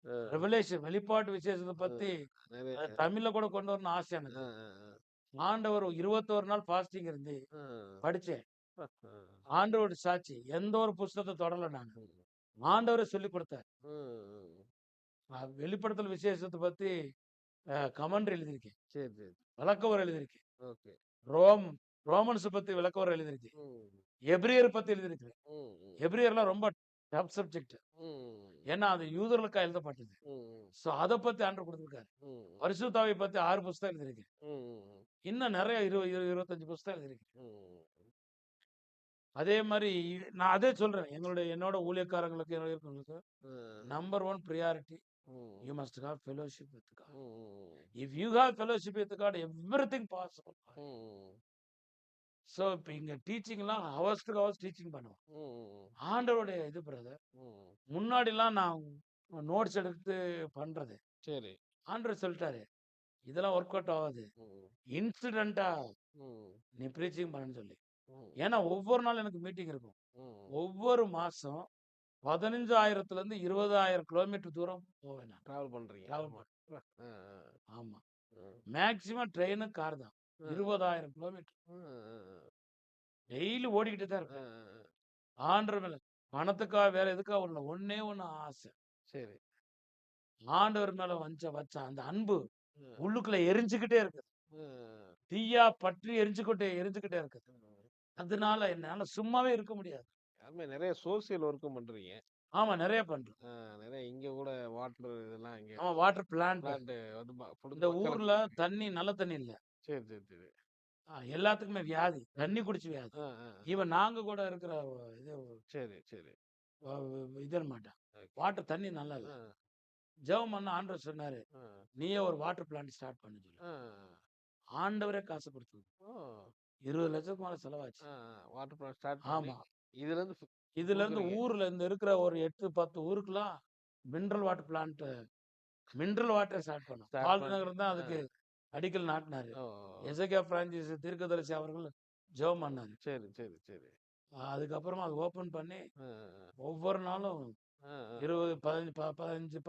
அ, ரெவலேஷன் வெளிப்பாட்டு விசேஷத்த அ பத்தி நெறைய தமிழ்ல கூட கொண்டு வரணும்னு ஆசை அ, எனக்கு. அ, ஆண்டவர் 21 நாள் ஃபாஸ்டிங் இருந்து அ, படிச்சேன். அ, ஆண்டவரோட சாட்சி. எந்த ஒரு புஸ்தகத்த தொடல நானு. ம், ஆண்டவரே சொல்லிக் குடுத்தார். ம். வெளிப்படுத்தல் விசேஷத்த பத்தி கமெண்ட்ரி எழுதியிருக்கேன். சரி, சரி. விளக்கவுரை எழுதியிருக்கேன். ஓகே. ரோம் ரோமன்ஸ பத்தி விளக்கவுரை எழுதியிருக்கேன். ம், எபிரியர் பத்தி எழுதியிருக்கிறேன். ம், ம், எபிரியர்லாம் ரொம்ப டஃப் சப்ஜெக்ட். ம், ஏன்னா, அது யூதர்களுக்காக எழுதப்பட்டது. ம், ஸோ அத பத்தி ஆண்டவர் குடுத்திருக்காரு. ம், பரிசுத்த ஆவிய பத்தி 6 புஸ்தகம் எழுதியிருக்கேன். ம், இன்னும் நெறைய 25 புஸ்தகம் எழுதியிருக்கேன். ம், அதே மாரி நான் அதே சொல்றேன். என்னோட ஊழியக்காரங்களுக்கு இருக்கிறவங்களுக்கு ம், நம்பர் 1 பிரியாரிட்டி ம், you must have fellowship with God. ம், if you have fellowship with God everything possible. ம். ஸோ இப்ப இங்க டீச்சிங்லாம் ஹவர்ஸ்க்கு ஹவர்ஸ் டீச்சிங் பண்ணுவோம். ம். ஆண்டவருடைய இது பிரதர். ம். முன்னாடிலாம் நான் நோட்ஸ் எடுத்து பண்றது. சரி. ஆண்டவர் சொல்லிட்டாரு, இதெல்லாம் ஒர்க் அவுட் ஆகாது. ம். இன்சிடென்ட்டா ம். நீ ப்ரீச்சிங் பண்ணுன்னு சொல்லி. ம். ஏன்னா ஒவ்வொரு நாளும் எனக்கு மீட்டிங் இருக்கும். ம். ஒவ்வொரு மாசம் 15,000லேருந்து 20,000 கிலோமீட்டர் தூரம் போவேன் நான். டிராவல் பண்றீங்க. டிராவல் ஆமா. பண்ணேன். அ, ஆமா. அ, அ. மேக்ஸிமம் ட்ரெயின், கார் தான். அ, 20,000 கிலோமீட்டர். அ, அ, டெய்லி ஓடிக்கிட்டு தான் அ, இருப்பேன். அ. ஆண்டவர் மேல பணத்துக்கா வேற எதுக்கா இல்ல. ஒண்ணே ஒண்ணு ஆசை. சரி. ஆண்டவர் மேல வச்ச அந்த அன்பு அ, உள்ளுக்குள்ள எரிஞ்சுக்கிட்டே இருக்குது. அ, தீயா பற்றி எரிஞ்சுக்கிட்டே இருக்குது. ம். அதனால என்னால சும்மாவே இருக்க முடியாது. அதுமாரி நெறைய சோசியல் ஒர்க்கும் பண்றீங்க. ஆமா, நெறைய பண்றோம். ஆ நெறைய இங்க கூட வாட்டர் இதெல்லாம் இங்க ஆமா, வாட்டர் பிளான்ட். பிளான்ட் வந்து இந்த மக்களுக்கு ஊர்ல தண்ணி நல்ல தண்ணி இல்ல. சரி, சரி, சரி. எல்லாத்துக்குமே வியாதி. தண்ணி குடிச்சு வியாதி. ஆ, ஆ. ஈவன் நாங்க கூட இருக்கிற இது சரி, சரி. இது மாட்டேன். ஓகே. வாட்டர் தண்ணி நல்லா இல்ல. ஆ, ஜெபம் பண்ண ஆண்டவர் சொன்னாரு, ஆ, நீயே ஒரு வாட்டர் பிளான்ட் ஸ்டார்ட் பண்ணு சொல்லி. ஆ. ஆண்டவரே காசு கொடுத்தது. ஓ! 20,00,000க்கு மேல செலவாச்சு. ஆ, ஆ. வாட்டர் பிளான்ட் ஸ்டார்ட் பண்ணி, ஆமா. இதுலருந்து இதுலேருந்து குடுக்குறீங்க. ஊர்ல இந்த இருக்கிற ஒரு 8, 10 ஊருக்குலாம் mineral water plant mineral water start பண்ணோம். ஸ்டார்ட் பால் பண்ணிட்டு நகரம் தான் ஆ. அதுக்கு அடிக்கல் நாட்டினாரு. ஓ! எசேக்கியா பிரான்சிஸ் தீர்க்கதரிசி அவர்கள் ஜெபம் பண்ணாரு. சரி, சரி, சரி. அதுக்கப்புறமா அது ஓப்பன் பண்ணி ஆ, ஆ, ஒவ்வொரு நாளும் ஆ, ஆ. 20, 15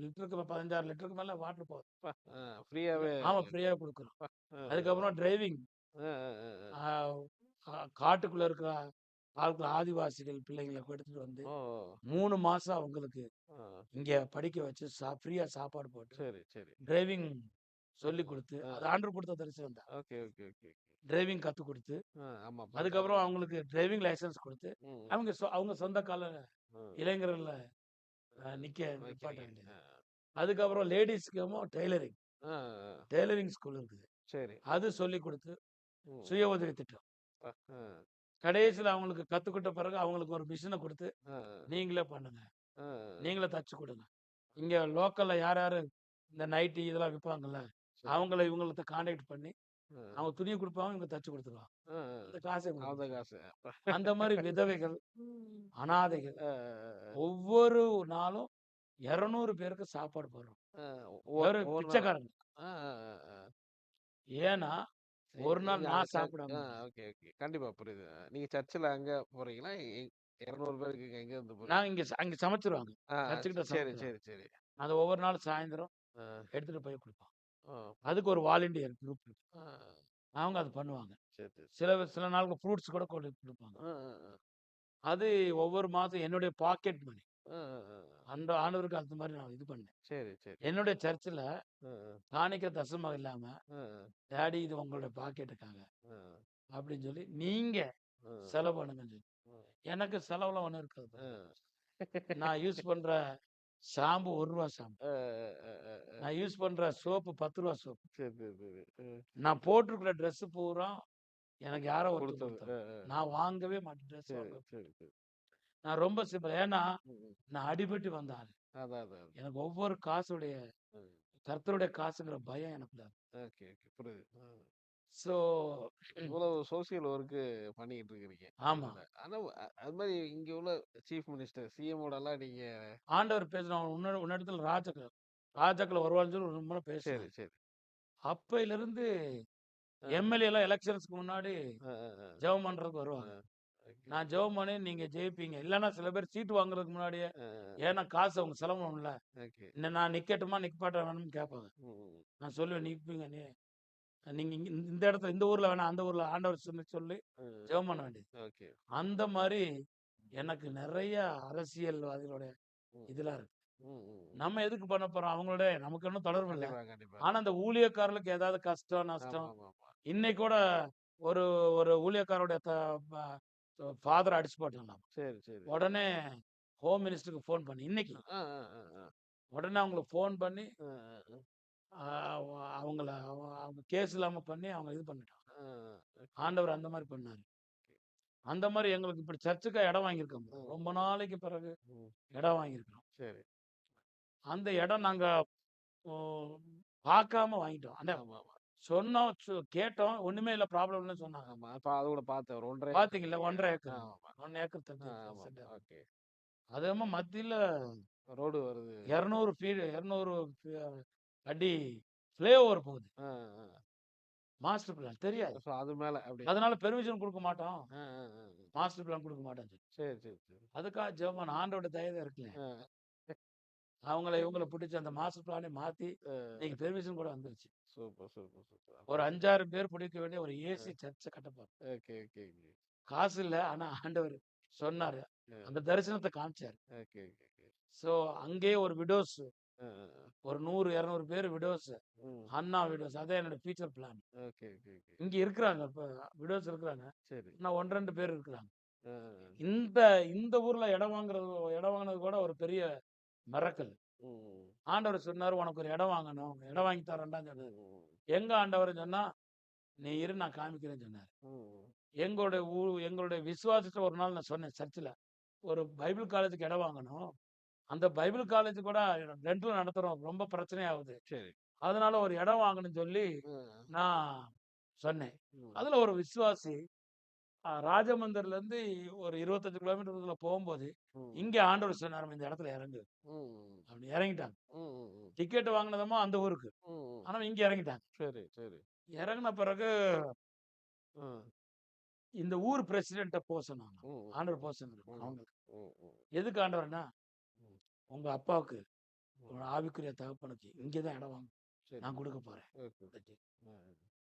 லிட்டருக்கு 16 லிட்டருக்கு மேல வாட்டர் போகுது. அப்பா! ஆ ஃப்ரீயாவே ஆமா, ஃப்ரீயா குடுக்குறோம். அப்பா! ஆ, அதுக்கப்புறம் டிரைவிங் ஆ, ஆ, ஆ, ஆ. ஆ காட்டுக்குள்ள இருக்கிற ஆட்கள் ஆதிவாசிகள் பிள்ளைங்கள எடுத்துட்டு வந்து ஓ! 3 மாசம் அவங்களுக்கு ஆ. இங்க படிக்க வச்சு ஃப்ரீயா சாப்பாடு போட்டு, சரி, சரி. டிரைவிங் ஆ, சொல்லிக் குடுத்து, ஆ. அது ஆண்டவர் குடுத்த தரிசனம் தான். Okay, okay, okay, okay. Driving கத்துக் குடுத்து, ஆமா பார்த்தேன். அதுக்கப்புறம் அவங்களுக்கு டிரைவிங் லைசென்ஸ் குடுத்து, ம். அவங்க சொந்த கால்ல ம். இளைஞர்கள்ல நிப்பாட்ட வைக்கிறீங்க. வேண்டியது. அதுக்கப்புறம் லேடீஸ்க்கும் டெய்லரிங் ஆ, ஆ. டெய்லரிங் ஸ்கூல் இருக்குது. சரி. அது சொல்லிக் குடுத்து, ம். சுய உதவி திட்டம். அ, ஆ. கடைசியில அவங்களுக்கு கத்துக்கிட்ட பிறகு அவங்களுக்கு ஒரு மிஷின குடுத்து, ஆ, நீங்களே பண்ணுங்க. ஆ. நீங்களே தச்சு குடுங்க. இங்க லோக்கல்ல யார் யாரு இந்த நைட்டி இதெல்லாம் விப்பாங்கல்ல, சரி. அவங்கள இவங்கள்ட்ட கான்டாக்ட் பண்ணி, ஆ, அவங்க துணிய குடுப்பாங்க, இவங்க தச்சு குடுத்துருவாங்க. ஆ, அந்த காச ஆ. இவங்களுக்கு அந்த குடுத்துருவாங்க. காசு. அப்ப அந்த மாரி விதவைகள், ம். அனாதைகள் ஆ, ஆ, ஒவ்வொரு நாளும் 200 பேருக்கு சாப்பாடு போடுறோம். ஆ. யாரு ஒவ்வொரு நாளும். பிச்சைக்காரங்க. ஆ, ஆ, ஆ, ஆ. ஏன்னா, ஒரு நீங்க நாள் அங்க நான் சாப்பிடாம இருக்கிறேன். Okay, okay. கண்டிப்பா புரியுது. நீங்க சர்ச்சுல அங்க போறீங்களா? 200 பேருக்கு எங்க இருந்து போறீங்க? நான் அங்க சமைச்சுருவாங்க. ஆ, சர்ச்சுக்கிட்ட சரி, சமைச்சுருவாங்க. சரி, சரி. அத ஒவ்வொரு நாளும் சாயந்தரம் ஆ, எடுத்துட்டு போய் குடுப்பாங்க. ஓ! அதுக்கு ஒரு வாலண்டியர் குரூப் இருக்கு. ஆ. அவங்க அத பண்ணுவாங்க. சரி, சரி. சில நாளுக்கு ஃப்ரூட்ஸ் கூட கொண்டு வந்து குடுப்பாங்க. ஆ, ஆ, ஆ. அது ஒவ்வொரு மாதம் என்னுடைய பாக்கெட் மனி. ஆ, ஆ, ஆ. அந்த ஆண்டவருக்கு அந்த மாரி நான் இது பண்ணேன். சரி, சரி. என்னுடைய சர்ச்சுல ஆ, ஆ. காணிக்கை தசமம் இல்லாம, ஆ, ஆ. டாடி இது உங்களுடைய பாக்கெட்டுக்காக ஆ, அப்படின்னு சொல்லி, நீங்க ஆ. செலவு பண்ணுங்கன்னு சொல்லி. ம். எனக்கு செலவுலாம் ஒண்ணும் இருக்காது ஆ. பிரதர். நான் யூஸ் பண்ற ஷாம்பு ரூ. 1 ஷாம்பு. அ, அ, அ, அ. நான் யூஸ் பண்ற சோப்பு ரூ. 10 சோப்பு. சரி, சரி, சரி. நான் போட்டிருக்கிற ட்ரெஸ் பூரா எனக்கு யாரோ ஒருத்தர் குடுத்தது. குடுத்தது. நான் வாங்கவே மாட்டேன். ட்ரெஸ் சரி, வாங்க சரி, சரி. நான் ரொம்ப சிம்பிள். ஏன்னா, ம், ம். நான் அடிபட்டு வந்த ஆளு. அதான், அதான். எனக்கு ஒவ்வொரு காசுடைய ம். கர்த்தருடைய காசுங்கிற பயம் எனக்குள்ள இருக்கு. Okay, okay. புரியுது. ஸோ இவ்வளவு சோசியல் ஒர்க்கு பண்ணிக்கிட்டு இருக்கிறீங்க. ஆமா. இதுல. ஆனா அது மாரி இங்க உள்ள சீஃப் மினிஸ்டர், சிஎம்மோடலாம் நீங்க ஆண்டவர் பேசின உன்னிடத்துல ராஜாக்கள் வருவான்னு சொல்லி ரொம்ப நாள் சரி, பேசினாரு. சரி. அப்பையிலிருந்து ஆ, எம்எல்ஏலாம் எலக்ஷன்ஸ்க்கு முன்னாடி ஆ, ஆ, ஆ, ஜெபம் பண்றதுக்கு ஆ. வருவாங்க. ஓகே. நான் ஜெபம் பண்ணி நீங்க ஜெயிப்பீங்க. இல்லன்னா சில பேர் சீட்டு வாங்குறதுக்கு முன்னாடியே ஆ, ஏன்னா காசு அவங்க செலவு பண்ணணும்ல. ஓகே. நான் நிக்கட்டுமா, நிப்பாட்ட வேணும்னு கேட்பாங்க. ம், நான் சொல்லுவேன் நிப்பீங்க நீங்க இந்த இடத்துல இந்த ஊர்ல வேணாம், அந்த ஊர்ல ஆண்டவர் சொல்லி ம். ஜெபம் பண்ண வேண்டியது. ஓகே. அந்த மாரி எனக்கு நெறைய அரசியல்வாதிகளுடைய ம், இதெல்லாம் இருக்கு. ம், ம். நம்ம எதுக்கு பண்ண போறோம்? அவங்களோட நமக்கு ஒண்ணும் தொடர்பு இல்ல. கண்டிப்பா, கண்டிப்பா. ஆனா அந்த ஊழியக்காரர்களுக்கு ஏதாவது கஷ்டம், நஷ்டம் ஆமாமாமா. இன்னைக்கு கூட ஒரு ஒரு ஊழியக்காரருடைய ப ஃபாதர அடிச்சு போட்டாங்களாம். சரி, சரி. உடனே ஹோம் மினிஸ்டருக்கு ஃபோன் பண்ணி இன்னைக்கு. ஆ, ஆ, ஆ, ஆ. உடனே அவங்களுக்கு ஃபோன் பண்ணி ஆ, ஆ, அ அவங்கள அவங்க கேஸ் இல்லாம பண்ணி அவங்க இது பண்ணிட்டாங்க. ஆ. ஓகே. ஆண்டவர் அந்த மாரி பண்ணாரு. அந்த மாரி எங்களுக்கு இப்படி சர்ச்சுக்கு இடம் வாங்கியிருக்கோம். ம், ரொம்ப நாளைக்கு பிறகு ம். இடம் வாங்கியிருக்கிறோம். சரி. அந்த இடம் நாங்க ஓ பார்க்காம வாங்கிட்டோம். ஆமாமா. சொன்னோம், கேட்டோம். ஒண்ணுமே இல்ல, ப்ராப்ளம் இல்லன்னு சொன்னாங்க. ஆமா. அப்ப அது கூட பார்த்தேன். ஒரு 1 1/2 ஏக்கர் பார்த்தீங்கல்ல, சொன்னீங்க. 1 1/2 ஏக்கர். ஆமா. 1 ஏக்கர் ஆமாமா. 35% ஓகே. அது என்னமோ மத்தியில ரோடு வருது. 200 அடி ஃப்ளைஓவர் போகுது. ஆ, ஆ. மாஸ்டர் பிளான் தெரியாது. ஸோ அது மேல அப்படி. அதனால பெர்மிஷன் குடுக்க மாட்டோம். ஆ, ஆ, ஆ. மாஸ்டர் பிளான் குடுக்க மாட்டோம்ன்னு சொல்லி. சரி, சரி, சரி. அதுக்காக ஜெபம் பண்ணேன். ஆண்டவருடைய தயவு தான் இருக்குல்ல. ஆ, அவங்கள இவங்கள புடிச்சு அந்த மாஸ்டர் பிளானே மாத்தி, ஆ. இன்னைக்கு பெர்மிஷன் கூட வந்துருச்சு. Super, super, super. ஒரு 5, 6 பேர் பிடிக்க வேண்டிய ஒரு ஏசி சர்ச்ச கட்ட போறோம். Okay, okay, okay. காசு இல்ல. ஆனா ஆண்டவர் சொன்னாரு. ஆ. அந்த தரிசனத்த காமிச்சாரு. Okay, okay, okay. ஸோ அங்கேயே ஒரு விடோஸ் ஆ, ஆ. ஒரு 100, 200 பேர் விடோஸ். ம். அண்ணா விடோஸ். அதான் என்னோட future plan. Okay, okay, okay. இங்க இருக்கிறாங்க. இப்ப விடோஸ் இருக்கிறாங்க. சரி. இன்னும் 1, 2 பேர் இருக்கிறாங்க. ஆ, இந்த இந்த ஊர்ல இடம் வாங்குனது கூட ஒரு பெரிய மிரக்கல். ம். ஆண்டவர் சொன்னாரு, "உனக்கு ஒரு இடம் வாங்கணும். இடம் வாங்கி தரேன்டான்னு" சொன்னாரு. ம். எங்க ஆண்டவர்ன்னு சொன்னா, "நீ இரு நான் காமிக்கிறேன்னு" சொன்னாரு. ம். எங்களுடைய விசுவாசத்த ஒரு நாள் நான் சொன்னேன் சர்ச்சுல. ஒரு பைபிள் காலேஜுக்கு இடம் வாங்கணும். அந்த பைபிள் காலேஜ் கூட ரெண்ட்ல நடத்துறோம். ரொம்ப பிரச்சனையாகுது. சரி. அதனால ஒரு இடம் வாங்கணும்னு சொல்லி ம். நான் சொன்னேன். ம். அதுல ஒரு விசுவாசி ராஜமந்திரிலருந்து ஒரு 25 கிலோமீட்டர் தூரத்துல போகும்போது, ம். இங்க ஆண்டவர் சொன்னாராம், "இந்த இடத்துல இறங்கு." ம். அப்படி இறங்கிட்டாங்க. ம். ம். டிக்கெட் வாங்குனதுமோ அந்த ஊருக்கு. ம். ஆனா இங்க இறங்கிட்டாங்க. சரி, சரி. இறங்குன பிறகு ம். இந்த ஊர் பிரசிடென்ட்ட சொன்னாங்க. ம். ஆண்டவர் சொன்னாரு ம். அவங்களுக்கு. ம். ம். எதுக்கு ஆண்டவர்ன்னா, ம். உங்க அப்பாவுக்கு, ம். உங்க ஆவிக்குரிய தகப்பனுக்கு இங்க தான் இடம் வாங்க சரி. நான் குடுக்க போறேன். ஓகே. ஆ.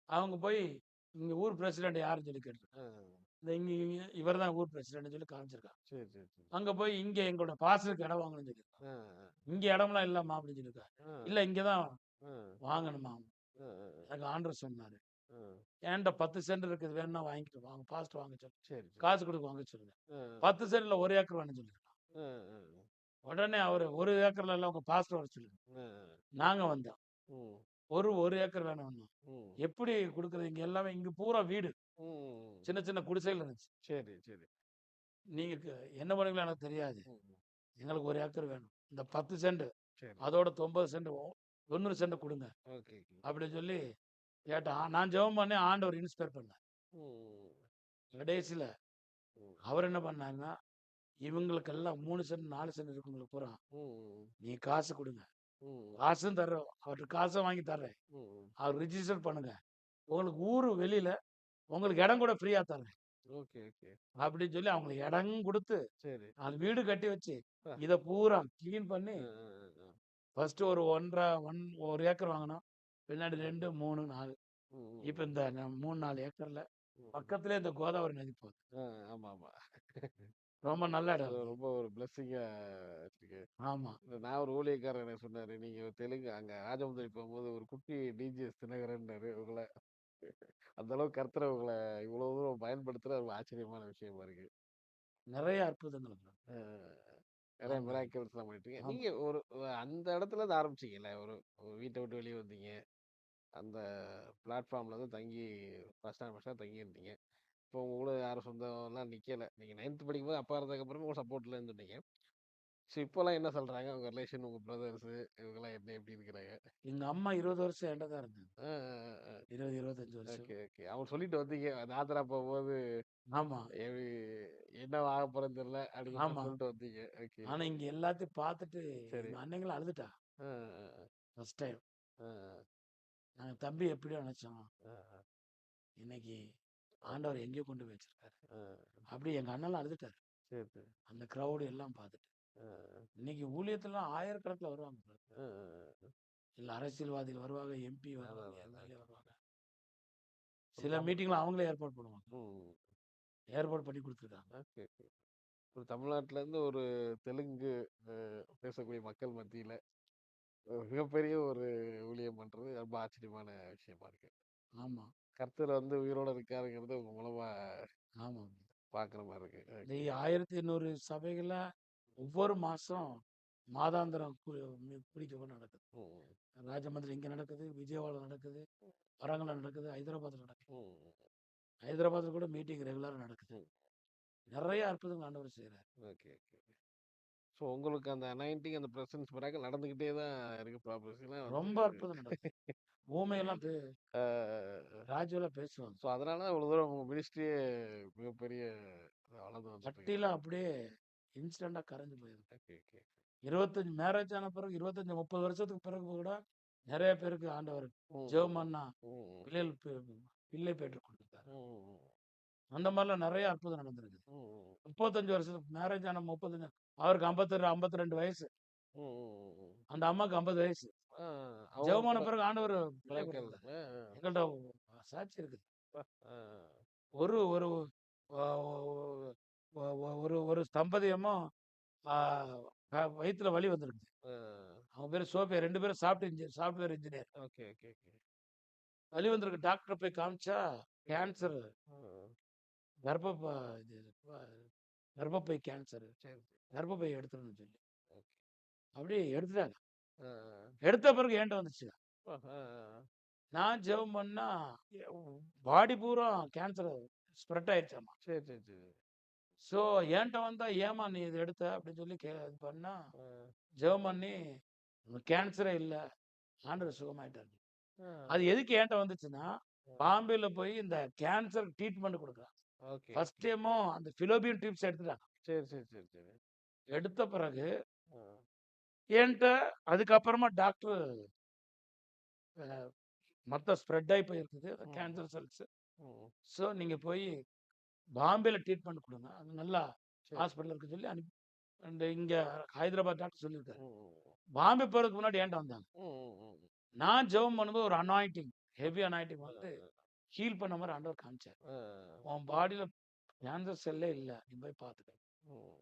அவங்க போய் இங்க ஊர் பிரசிடென்ட் யாருன்னு சொல்லி கேட்டுருக்காங்க. ஆ. இந்த இங்க இவர் தான் ஊர் பிரசிடென்ட்னு சொல்லி காமிச்சிருக்காங்க. சரி, சரி, சரி. அங்க போய் இங்க எங்களோட பாஸ்டருக்கு இடம் வாங்கணும்னு சொல்லியிருக்காங்க. ஆ. இங்க இடம்லாம் இல்லம்மா அப்படின்னு சொல்லியிருக்காங்க. ஆ. இல்ல இங்க தான் ஆ. வாங்கணுமா. ஆ. எனக்கு ஆண்டவர் சொன்னாரு. ஆ. என்ட்ட 10 சென்ட் இருக்குது வேணும்னா வாங்கிட்டு வாங்க. பாஸ்டர் வாங்க சொல்லு. சரி, சரி. காசு குடுக்க வாங்க சொல்லுங்க. ஆ. 10 சென்ட்ல 1 ஏக்கர் வேணும்னு சொல்லியிருக்கான். ஆ. ஆ. உடனே அவரு 1 ஏக்கர்ல எல்லாம் உங்க பாஸ்டர் வர சொல்லுங்க. ஆ. நாங்க வந்தோம். ம். 1 ஏக்கர் வேணும்னா. ம். எப்படி குடுக்குறது? இங்க எல்லாமே இங்க பூரா வீடு. ம். சின்ன சின்ன குடிசைகள் இருந்துச்சு. சரி, சரி. நீங்க என்ன பண்ணுவீங்களோ எனக்கு தெரியாது. ம். எங்களுக்கு 1 ஏக்கர் வேணும். இந்த 10 சென்ட் சரி. அதோட 90 சென்ட் 90 சென்ட் குடுங்க. ஓகே. அப்படின்னு சொல்லி கேட்டான். நான் ஜெபம் பண்ணி ஆண்டவர் இன்ஸ்பயர் பண்ணார். ம். கடைசில ம். அவர் என்ன பண்ணாருன்னா, இவங்களுக்கெல்லாம் 3 சென்ட் 4 சென்ட் இருக்கவங்களுக்கு பூரா, ம். நீ காசு குடுங்க. ம். காசும் தர்றோம். அவர்ட்ட காச வாங்கி தர்றேன். ம். அவர் ரிஜிஸ்டர் பண்ணுங்க. உங்களுக்கு ஊரு வெளியில உங்களுக்கு இடம் கூட ஃப்ரீயா தர்றேன். Okay, okay. அப்படின்னு சொல்லி அவங்களுக்கு இடம் குடுத்து, சரி. அது வீடு கட்டி வச்சு, அ. இத பூரா கிளீன் பண்ணி, அ, அ, அ, அ. ஃபர்ஸ்ட் ஒரு 1 ஏக்கர் வாங்குனோம். பின்னாடி 2, 3, 4 ம். இப்ப இந்த 3, 4 ஏக்கர்ல ம். பக்கத்திலேயே இந்த கோதாவரி நதி போகுது. ஆ, ஆமாமா. ரொம்ப நல்ல இடம் அது அது. ரொம்ப ஒரு பிளெஸ்ஸிங்கா வச்சிருக்கு. ஆமா, நான் ஒரு ஊழியக்காரர் எனக்கு சொன்னாரு, நீங்க தெலுங்கு அங்க ராஜமுந்திரி போகும்போது ஒரு குட்டி டிஜிஎஸ் தினகரன்னாரு உங்கள. அந்த அளவுக்கு கர்த்தர் உங்கள இவ்வளவு தூரம் பயன்படுத்துறது ரொம்ப ஆச்சரியமான விஷயமா இருக்கு. நெறைய அற்புதங்கள் இருக்கு. அ நெறைய ஆமா, மிராக்கிள்ஸ்லாம் பண்ணிட்டுருக்கீங்க. ஆமா, நீங்க ஒரு அந்த இடத்துல இருந்து ஆரம்பிச்சீங்கல்ல. ஒரு ஒரு வீட்ட விட்டு வெளிய வந்தீங்க. அந்த பிளாட்ஃபார்ம்ல தான் தங்கி ஃபர்ஸ்ட் ஸ்டாண்ட் தங்கியிருந்தீங்க. இப்போ உங்க கூட யாரும் சொந்தம்லாம் நிக்கல. நீங்க 9த் படிக்கும்போது அப்பா இறந்ததுக்கப்புறமே உங்களுக்கு சப்போர்ட் இல்லன்னு சொன்னீங்க. ஸோ இப்போலாம் என்ன சொல்றாங்க? உங்க ரிலேஷன், உங்க பிரதர்ஸு இவங்கலாம் என்ன எப்படி இருக்கிறாங்க? எங்க அம்மா 20 வருஷம் என்ட்ட தான் இருந்தாங்க. அ, அ, அ. 20, 25 வருஷம். Okay, okay. அவங்க சொல்லிட்டு வந்தீங்க. அந்த ஆத்தரா போம்போது ஆமா, எப்டி என்ன ஆகப் போறேன்னு தெரியல அப்படிங்கிற மாரி ஆமா. சொல்லிட்டு வந்தீங்க. ஓகே. ஆனா இங்க எல்லாத்தையும் பார்த்துட்டு சரி. எங்க அன்னைங்கலாம் அழுதுட்டா. அ, அ, ஃபர்ஸ்ட் டைம். அ, அ, நாங்க தம்பி எப்படியோ நெனச்சோம். அ, அ, இன்னைக்கு அ, ஆண்டவர் எங்கேயோ கொண்டு போய் வச்சிருக்காரு. அ. அப்படி எங்க அண்ணன்லாம் அழுதுட்டாரு. சரி, சரி. அந்த கிரவுட் எல்லாம் பார்த்துட்டு. அ, இன்னைக்கு ஊழியத்துலலாம் ஆயிரக்கணக்குல வருவாங்க பாரு. அ, அ. இல்ல அரசியல்வாதிகள் வருவாங்க, எம்பி அதான், வருவாங்க, அதான், அதான். எம்எல்ஏ வருவாங்க. ஒரு சில மீட்டிங்ல அவங்களே ஏற்பாடு பண்ணுவாங்க. ம். ஏற்பாடு பண்ணி குடுத்துருக்காங்க. Okay, okay. ஒரு தமிழ்நாட்டுலேருந்து ஒரு தெலுங்கு அ பேசக்கூடிய மக்கள் மத்தியில மிகப்பெரிய ஒரு ஊழியம் பண்றது ரொம்ப ஆச்சரியமான விஷயமா இருக்கு. ஆமா, கர்த்தர் வந்து உயிரோட இருக்காருங்கிறது உங்க மூலமா ஆமா. பார்க்குற மாரி இருக்கு. இந்த ஓகே. 1800 சபைகள்ல ஒவ்வொரு மாசம் மாதாந்திரம் குடிக்க நடக்குது. ம். ராஜமந்திரி இங்க நடக்குது, விஜயவாடா நடக்குது, வரங்கல்ல நடக்குது, ஹைதராபாத்ல நடக்குது. ம். ஹைதராபாத்ல கூட மீட்டிங் ரெகுலரா நடக்குது. ம். நெறைய அற்புதங்கள் ஆண்டவர் செய்றாரு. Okay, okay. ஸோ உங்களுக்கு அந்த அனாயிண்டிங், அந்த பிரசன்ஸ் மிராக்கிள் நடந்துகிட்டே தான் இருக்கு. ப்ராப்பர்ஸ்லாம் வந்து ரொம்ப அற்புதம் நடக்குது. ஊமையெல்லாம் அ கிராஜுவலா பேசுவாங்க. ஸோ அதனால தான் இவ்வளோ தூரம் உங்க மினிஸ்ட்ரியே மிகப்பெரிய வளர்ந்து வந்துட்டுருக்கு. சட்டிலாம் அப்படியே இன்ஸ்டன்ட்டா கரைஞ்சு போயிரும். Okay, okay. 25 மேரேஜ் ஆன பிறகு 25, 30 வருஷத்துக்கு பிறகு கூட நெறைய பேருக்கு ஆண்டவர் ம், ஜெபம் ம், பண்ணா ம், பிள்ளைகள் பிள்ளை பெற்றுக் கொடுத்துருக்காரு. ம், அந்த மாரிலாம் நெறைய அற்புதம் நடந்திருக்கு. ம், 35 வருஷத்துக்கு மேரேஜ் ஆன 35 அவருக்கு 52 வயசு. ம். அந்த அம்மாக்கு 50 வயசு. ஆ, அவங்க ஜெபம் கூட பண்ண பிறகு ஆண்டவர் பிள்ளை மிராக்கிள். குடுத்தாரு. எங்கள்ட்ட சாட்சி இருக்குது. ஆ. ஒரு ஒரு அ ஒ ஒ ஒரு ஒரு தம்பதியமும் ஆ வயித்துல வலி வந்திருக்குது. ஆ. அவங்க பேரு சோபியா 2 பேரும் software engineer. Okay, okay, okay. வலி வந்திருக்கு. டாக்டர போய் காமிச்சா கேன்சர் ஆ. கர்ப்பப்ப இது ப கர்ப்பப்பை கேன்சர். சரி. கர்ப்பப்பை எடுத்துறணும்னு சொல்லி. ஓகே. அப்படியே எடுத்துட்டாங்க. ஆ, எடுத்த பிறகு என்ட்ட வந்துச்சுங்க. ஆ. ஆ. நான் ஜெபம் பண்ணா பாடி பூரா கேன்சர் ஸ்ப்ரெட் ஆயிடுச்சாமா. சரி, சரி, சரி. ஸோ என்ட்ட வந்தா ஏம்மா நீ இத எடுத்த அப்படின்னு சொல்லி இது பண்ணா ஆ. ஜெபம் பண்ணி உனக்கு கேன்சரே இல்ல. ஆண்டவர் சுகமாயிட்டாரு. ஆ. அது எதுக்கு என்ட்ட வந்துச்சுன்னா, பாம்பேல போய் இந்த கேன்சர் ட்ரீட்மெண்ட் குடுக்குறாங்க. Okay, first okay. டைமும் அந்த ஃபிலோபியன் டியூப்ஸ் எடுத்துட்டாங்க. சரி, சரி, சரி, சரி. எடுத்த பிறகு ஆ. என்ட்ட அதுக்கப்புறமா டாக்டர் அ மொத்தம் ஸ்ப்ரெட் ஆயி போயிருக்குது ம், கேன்சர் செல்ஸ். ம். ஸோ நீங்க போய் பாம்பேல ட்ரீட்மெண்ட் குடுங்க. அது நல்லா சரி. ஹாஸ்பிட்டல் இருக்குன்னு சொல்லி அண்ட் இங்க ஹைதராபாத் டாக்டர் சொல்லியிருக்காரு. ம், பாம்பே போறதுக்கு முன்னாடி என்ட்ட வந்தாங்க. ம். நான் ஜெபம் பண்ணும்போது ஒரு அனாயிண்டிங், ஹெவி அனாயிண்டிங் ஆ. வந்து ஹீல் பண்ண மாரி ஆண்டவர் காமிச்சாரு. ஆ. உன் பாடியில கேன்சர் செல்லே இல்ல. நீ போய் பார்த்துக்க. ம்,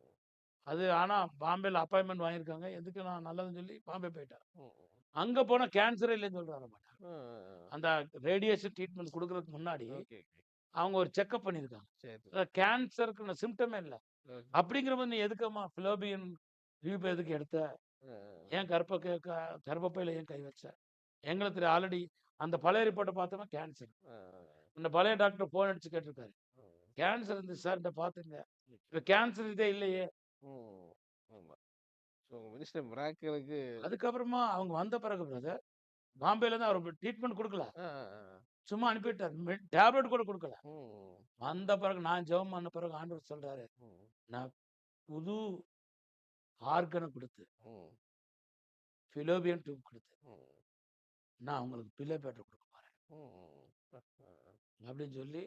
அது ஆனா பாம்பேல அப்பாயின்ட்மென்ட் வாங்கியிருக்காங்க. எதுக்கு நான் நல்லதுன்னு சொல்லி பாம்பே போயிட்டார். ம். அங்க போனா கேன்சரே இல்லன்னு சொல்றாரு மாட்டார். ஆ. அந்த ரேடியேஷன் ட்ரீட்மெண்ட் குடுக்குறதுக்கு முன்னாடி ஓகே, ஓகே. அவங்க ஒரு செக்கப் பண்ணியிருக்காங்க. சரி. கேன்சருக்கு சிம்ப்டமே இல்ல. ஓகே. அப்படிங்கிறபோது நீ எதுக்கும்மா ஃபிலோபியன் டியூப் எதுக்கு எடுத்த? ஆ. ஏன் கர்ப்பப்பையில ஏன் கை வச்ச? எங்களுக்கு ஆல்ரெடி அந்த பழைய ரிப்போர்ட்ட பார்த்தோம்னா கேன்சர். ஆ. அந்த பழைய டாக்டர் ஃபோன் அடிச்சு கேட்டிருக்காரு. ம். கேன்சர் இருந்துச்சு சார் பாத்துங்க. இப்ப கேன்சர் இதே இல்லையே. ம். ஆமா. ஸோ உங்க மினிஸ்டர் மிராக்கிளுக்கு அதுக்கப்புறமா அவங்க வந்த பிறகு பிரதர், பாம்பேல இருந்து அவர் ட்ரீட்மெண்ட் குடுக்கல. ஆ, ஆ, ஆ. சும்மா அனுப்பிட்டாரு. டேப்லெட் கூட குடுக்கல. ம். வந்த பிறகு நான் ஜெபம் பண்ண பிறகு ஆண்டவர் சொல்றாரு, ம். நான் புது ஆர்கன குடுத்து, ம். ஃபிலோபியன் டியூப் குடுத்து, ம். நான் உங்களுக்கு பிள்ளை பேற்று குடுக்க போறேன். ம். அப்படின்னு சொல்லி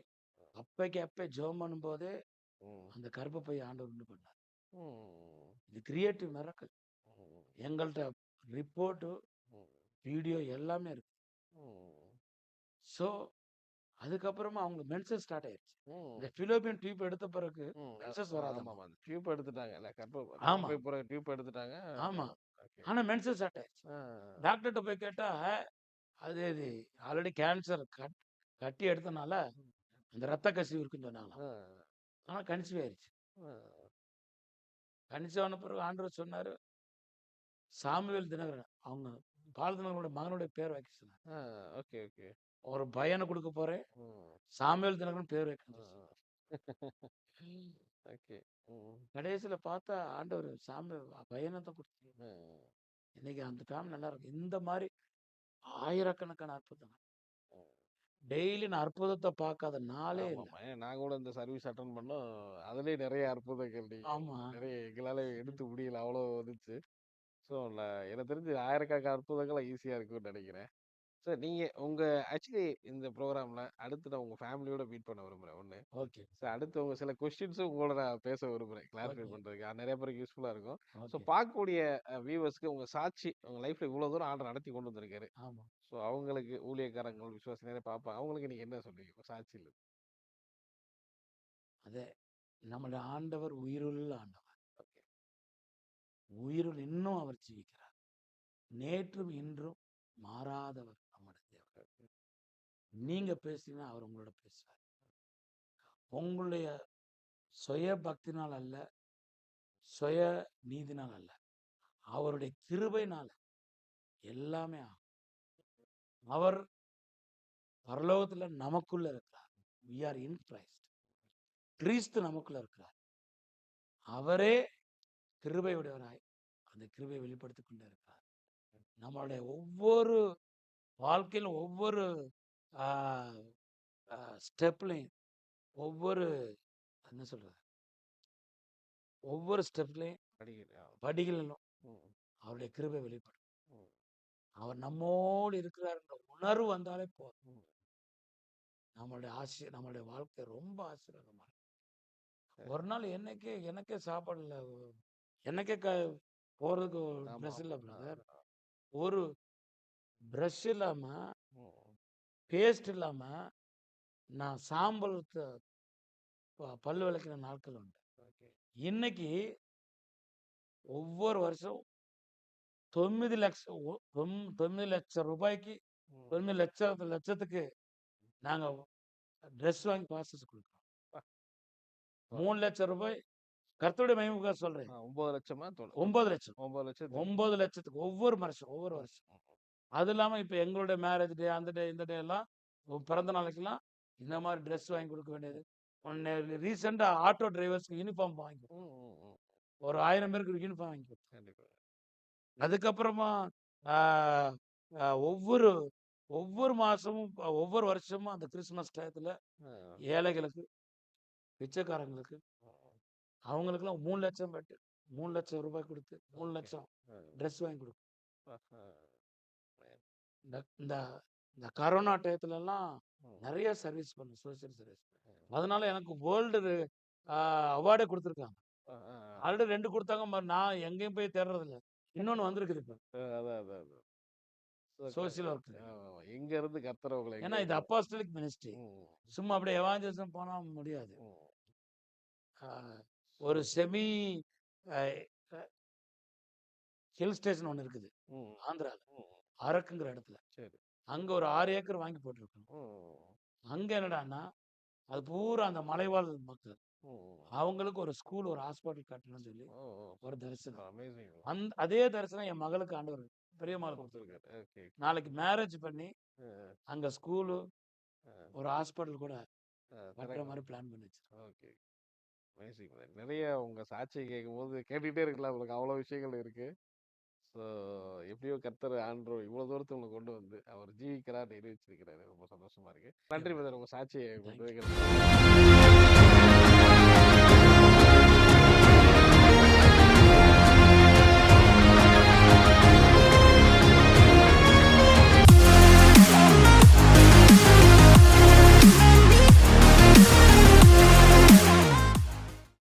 அப்பைக்கு அப்ப ஜெபம் பண்ணும்போதே ம். அந்த கர்ப்பப்பைய ஆண்டவர் உண்டு பண்ணார். ம். இது கிரியேட்டிவ் மிராக்கிள். ம். எங்கள்ட்ட ரிப்போர்ட்டு, ம். வீடியோ எல்லாமே இருக்கு. ம். ஸோ அதுக்கப்புறமா அவங்களுக்கு மென்சஸ் ஸ்டார்ட் ஆயிருச்சு. ம். இந்த ஃபிலோபியன் டியூப் எடுத்த பிறகு ம். மென்சஸ் வராதாமா. ஆமாமா. அந்த டியூப் எடுத்துட்டாங்க. இல்ல ஆமா, கர்ப்பப்பை போற டியூப் எடுத்துட்டாங்க. ஆமா. ஓகே. ஆனா மென்சஸ் ஸ்டார்ட் ஆயிருச்சு. ஆ. டாக்டர்ட்ட போய் கேட்டா, இது ஆல்ரெடி கேன்சர் கட்டி எடுத்தனால அந்த ரத்த கசிவு இருக்குன்னு சொன்னாங்களாம். ஆ. ஆனா கன்சீவ் ஆயிருச்சு. ஆ. கன்சீவ் ஆன பிறகு ஆண்டவர் சொன்னாரு, சாமுவேல் தினகரன் அவங்க பாலதினகரனுடைய மகனுடைய பேர் வைக்க சொன்னாரு. ஆ. Okay, okay. ஒரு பையன குடுக்க போறேன். ம். சாமுவேல் தினகரன் பேர் ஆ. வைக்கணும் சொன்னாரு. ஓகே. ம். கடைசியில பார்த்தா ஆண்டவர் பையன தான் குடுத்தாரு. ஆ. இன்னைக்கு அந்த ஃபேமிலி நல்லா இருக்கு. இந்த மாரி ஆயிரக்கணக்கான அற்புதங்கள். ம். டெய்லி நான் அற்புதத்த பார்க்காத நாளே இல்ல. ஆமாமா. ஏன்னா நான் கூட இந்த சர்வீஸ் அட்டெண்ட் பண்ணோம். அதிலயே நெறைய அற்புதங்கள் நீங்க ஆமா. நெறைய எங்களால எடுத்து முடியல. அவ்வளோ வந்துச்சு. ஸோ எனக்கு தெரிஞ்சு ஆயிரக்கணக்கான அற்புதங்களா ஈஸியா இருக்கும்னு நெனைக்கிறேன். சார் நீங்க உங்க ஆக்சுவலி இந்த ப்ரோகிராம்ல அடுத்து நான் உங்க ஃபேமிலியோட மீட் பண்ண விரும்புறேன் 1. ஓகே, சார் அடுத்து உங்க சில கொஸ்டின்ஸும் உங்களோட நான் பேச விரும்புறேன். கிளாரிஃபை ஓகே, பண்றதுக்கு. அது நெறைய பேருக்கு யூஸ்ஃபுல்லா இருக்கும். So okay. பார்க்கக்கூடிய வியூவர்ஸ்க்கு உங்க சாட்சி, உங்க லைஃப்ல இவ்வளோ தூரம் ஆண்டவர் நடத்தி கொண்டு வந்திருக்காரு. ஆமா. ஸோ அவங்களுக்கு ஊழியக்காரங்கள், விசுவாசி நெறைய பார்ப்பாங்க. அவங்களுக்கு நீங்க என்ன சொல்லுவீங்க? உங்க சாட்சியில? அதே நம்முடைய ஆண்டவர் உயிருள்ள ஆண்டவர். ஓகே. உயிருள் இன்னும் அவர் ஜீவிக்கிறார். நேற்றும் இன்றும் மாறாதவர் நம்முடைய தேவன். ஓகே. நீங்க பேசினா அவர் உங்களோட பேசுவார். உங்களுடைய சுய பக்தினால் அல்ல, சுய நீதினால் அல்ல. அவருடைய கிருபையினால எல்லாமே ஆகும். அவர் பரலோகத்துல நமக்குள்ள இருக்கிறார். We are in Christ. கிறிஸ்து நமக்குள்ள இருக்கிறார். அவரே கிருபை உடையவராய் அந்த கிருபையை வெளிப்படுத்திக் கொண்டே இருக்கிறார். நம்மளுடைய ஒவ்வொரு வாழ்க்கையிலும் ஒவ்வொரு ஸ்டெப்லையும் ஒவ்வொரு என்ன சொல்றது ஒவ்வொரு ஸ்டெப்லையும் படிக்கிறேன். படிகளிலும் ம். அவருடைய கிருபை வெளிப்படும். ம். அவர் நம்மோடு இருக்கிறார் என்ற உணர்வு வந்தாலே போதும். ம். நம்மளுடைய வாழ்க்கை ரொம்ப ஆசீர்வாதமா இருக்கும். சரி. ஒரு நாள் எனக்கே சாப்பாடு இல்லை, எனக்கே போறதுக்கு ஆமா, ப்ரெஷ் இல்லை ஆமா. பிரதர். ஒரு ப்ரஷ் இல்லாம ம். பேஸ்ட் இல்லாம நான் சாம்பல் பல்லு விளக்கின நாட்கள் உண்டு. ஓகே. இன்னைக்கு ஒவ்வொரு வருஷம் 9 லட்சம் ரூபாய்க்கு ம். 9 லட்சத்துக்கு நாங்க ட்ரெஸ் வாங்கி பாஸ்டர்ஸ் கொடுக்குறோம். அப்பா. 3 லட்சம் ரூபாய் கர்த்தருடைய மகிமைக்காக சொல்றேன். 9 லட்சமா? 9 லட்சம் 9 லட்சத்துக்கு. 9 லட்சத்துக்கு ஒவ்வொரு வருஷம். அது இல்லாம இப்ப எங்களுடைய மேரேஜ் டே, அந்த டே, இந்த டே எல்லாம் பிறந்த நாளைக்கெல்லாம் இந்த மாதிரி ட்ரெஸ் வாங்கி கொடுக்க வேண்டியது. ரீசெண்டா ஆட்டோ டிரைவர்ஸ்க்கு யூனிஃபார்ம் வாங்கி கொடுத்தோம். ம். ம். ம். ஒரு 1000 பேருக்கு யூனிஃபார்ம் வாங்கி கொடுத்தோம். கண்டிப்பா. அதுக்கப்புறமா ஆஹ், ஆஹ், ஒவ்வொரு ஒவ்வொரு மாசமும் ஒவ்வொரு வருஷமும் அந்த கிறிஸ்துமஸ் டயத்துல ஆ. ஏழைகளுக்கு, பிச்சைக்காரங்களுக்கு, அவங்களுக்குலாம் 3 லட்சம் 3 லட்சம் ரூபாய் கொடுத்து 3 ஓகே. லட்சம் ஆ. ட்ரெஸ் வாங்கி கொடுக்கும். ஆஹா. இந்த இந்த இந்த கரோனா டயத்துல எல்லாம் ம். நிறைய சர்வீஸ் பண்ணும், சோசியல் சர்வீஸ். ம். அதனால எனக்கு வேர்ல்டு அவார்டே கொடுத்துருக்காங்க. ஆ. ஆ. ஆல்ரெடி 2 கொடுத்தாங்க. நான் எங்கேயும் போய் தேடுறது இல்லை. இன்னொன்னு வந்திருக்குது இப்போ அதான், அதான், அதான். Social work. ஆமா. எங்க இருந்து கர்த்தர் உங்களை ஏன்னா இது அப்போஸ்தலிக் மினிஸ்ட்ரி. ம். சும்மா அப்படியே எவாஞ்சலிசம் போனா முடியாது. ம். ஆஹ், ஒரு செமி ஹில் ஸ்டேஷன் ஒன்று இருக்குது ம். ஆந்திரால, ம். அரக்குங்கிற இடத்துல. சரி. அங்க ஒரு 6 ஏக்கர் வாங்கி போட்டிருக்கோம். ம். அங்க என்னடான்னா அது பூரா அந்த மலைவாழ் மக்கள், ம். அவங்களுக்கு ஒரு ஸ்கூல், ஒரு ஹாஸ்பிட்டல் கட்டணும்னு சொல்லி ஓ! ஒரு தரிசனம். அமேசிங். அதே தரிசனம் என் மகளுக்கு ஆண்டவர் பெரியம்மாளுக்கு கொடுத்துருக்காரு. கொடுத்துருக்காரு. ஓகே. நாளைக்கு மேரேஜ் பண்ணி ஆ. அங்க ஸ்கூலு, ஆ. ஒரு ஹாஸ்பிட்டல் கூட கட்டுற திறக்க. மாதிரி பிளான் பண்ணி வச்சிருக்கோம். ஓகே. அமேசிங். நிறைய உங்க சாட்சியை கேட்கும்போது கேட்டுக்கிட்டே இருக்கலாம். உங்களுக்கு அவ்வளோ விஷயங்கள் இருக்கு. ஸோ எப்படியோ கர்த்தர் ஆண்டவர் இவ்வளோ தூரத்தை உங்களை கொண்டு வந்து அவர் ஜீவிக்கிறார் நிரூபிச்சிருக்கிறாரு. ரொம்ப சந்தோஷமா இருக்கு. நன்றி Yeah. பிரதர் உங்க சாட்சியை Thank you. கொடுத்ததுக்கு.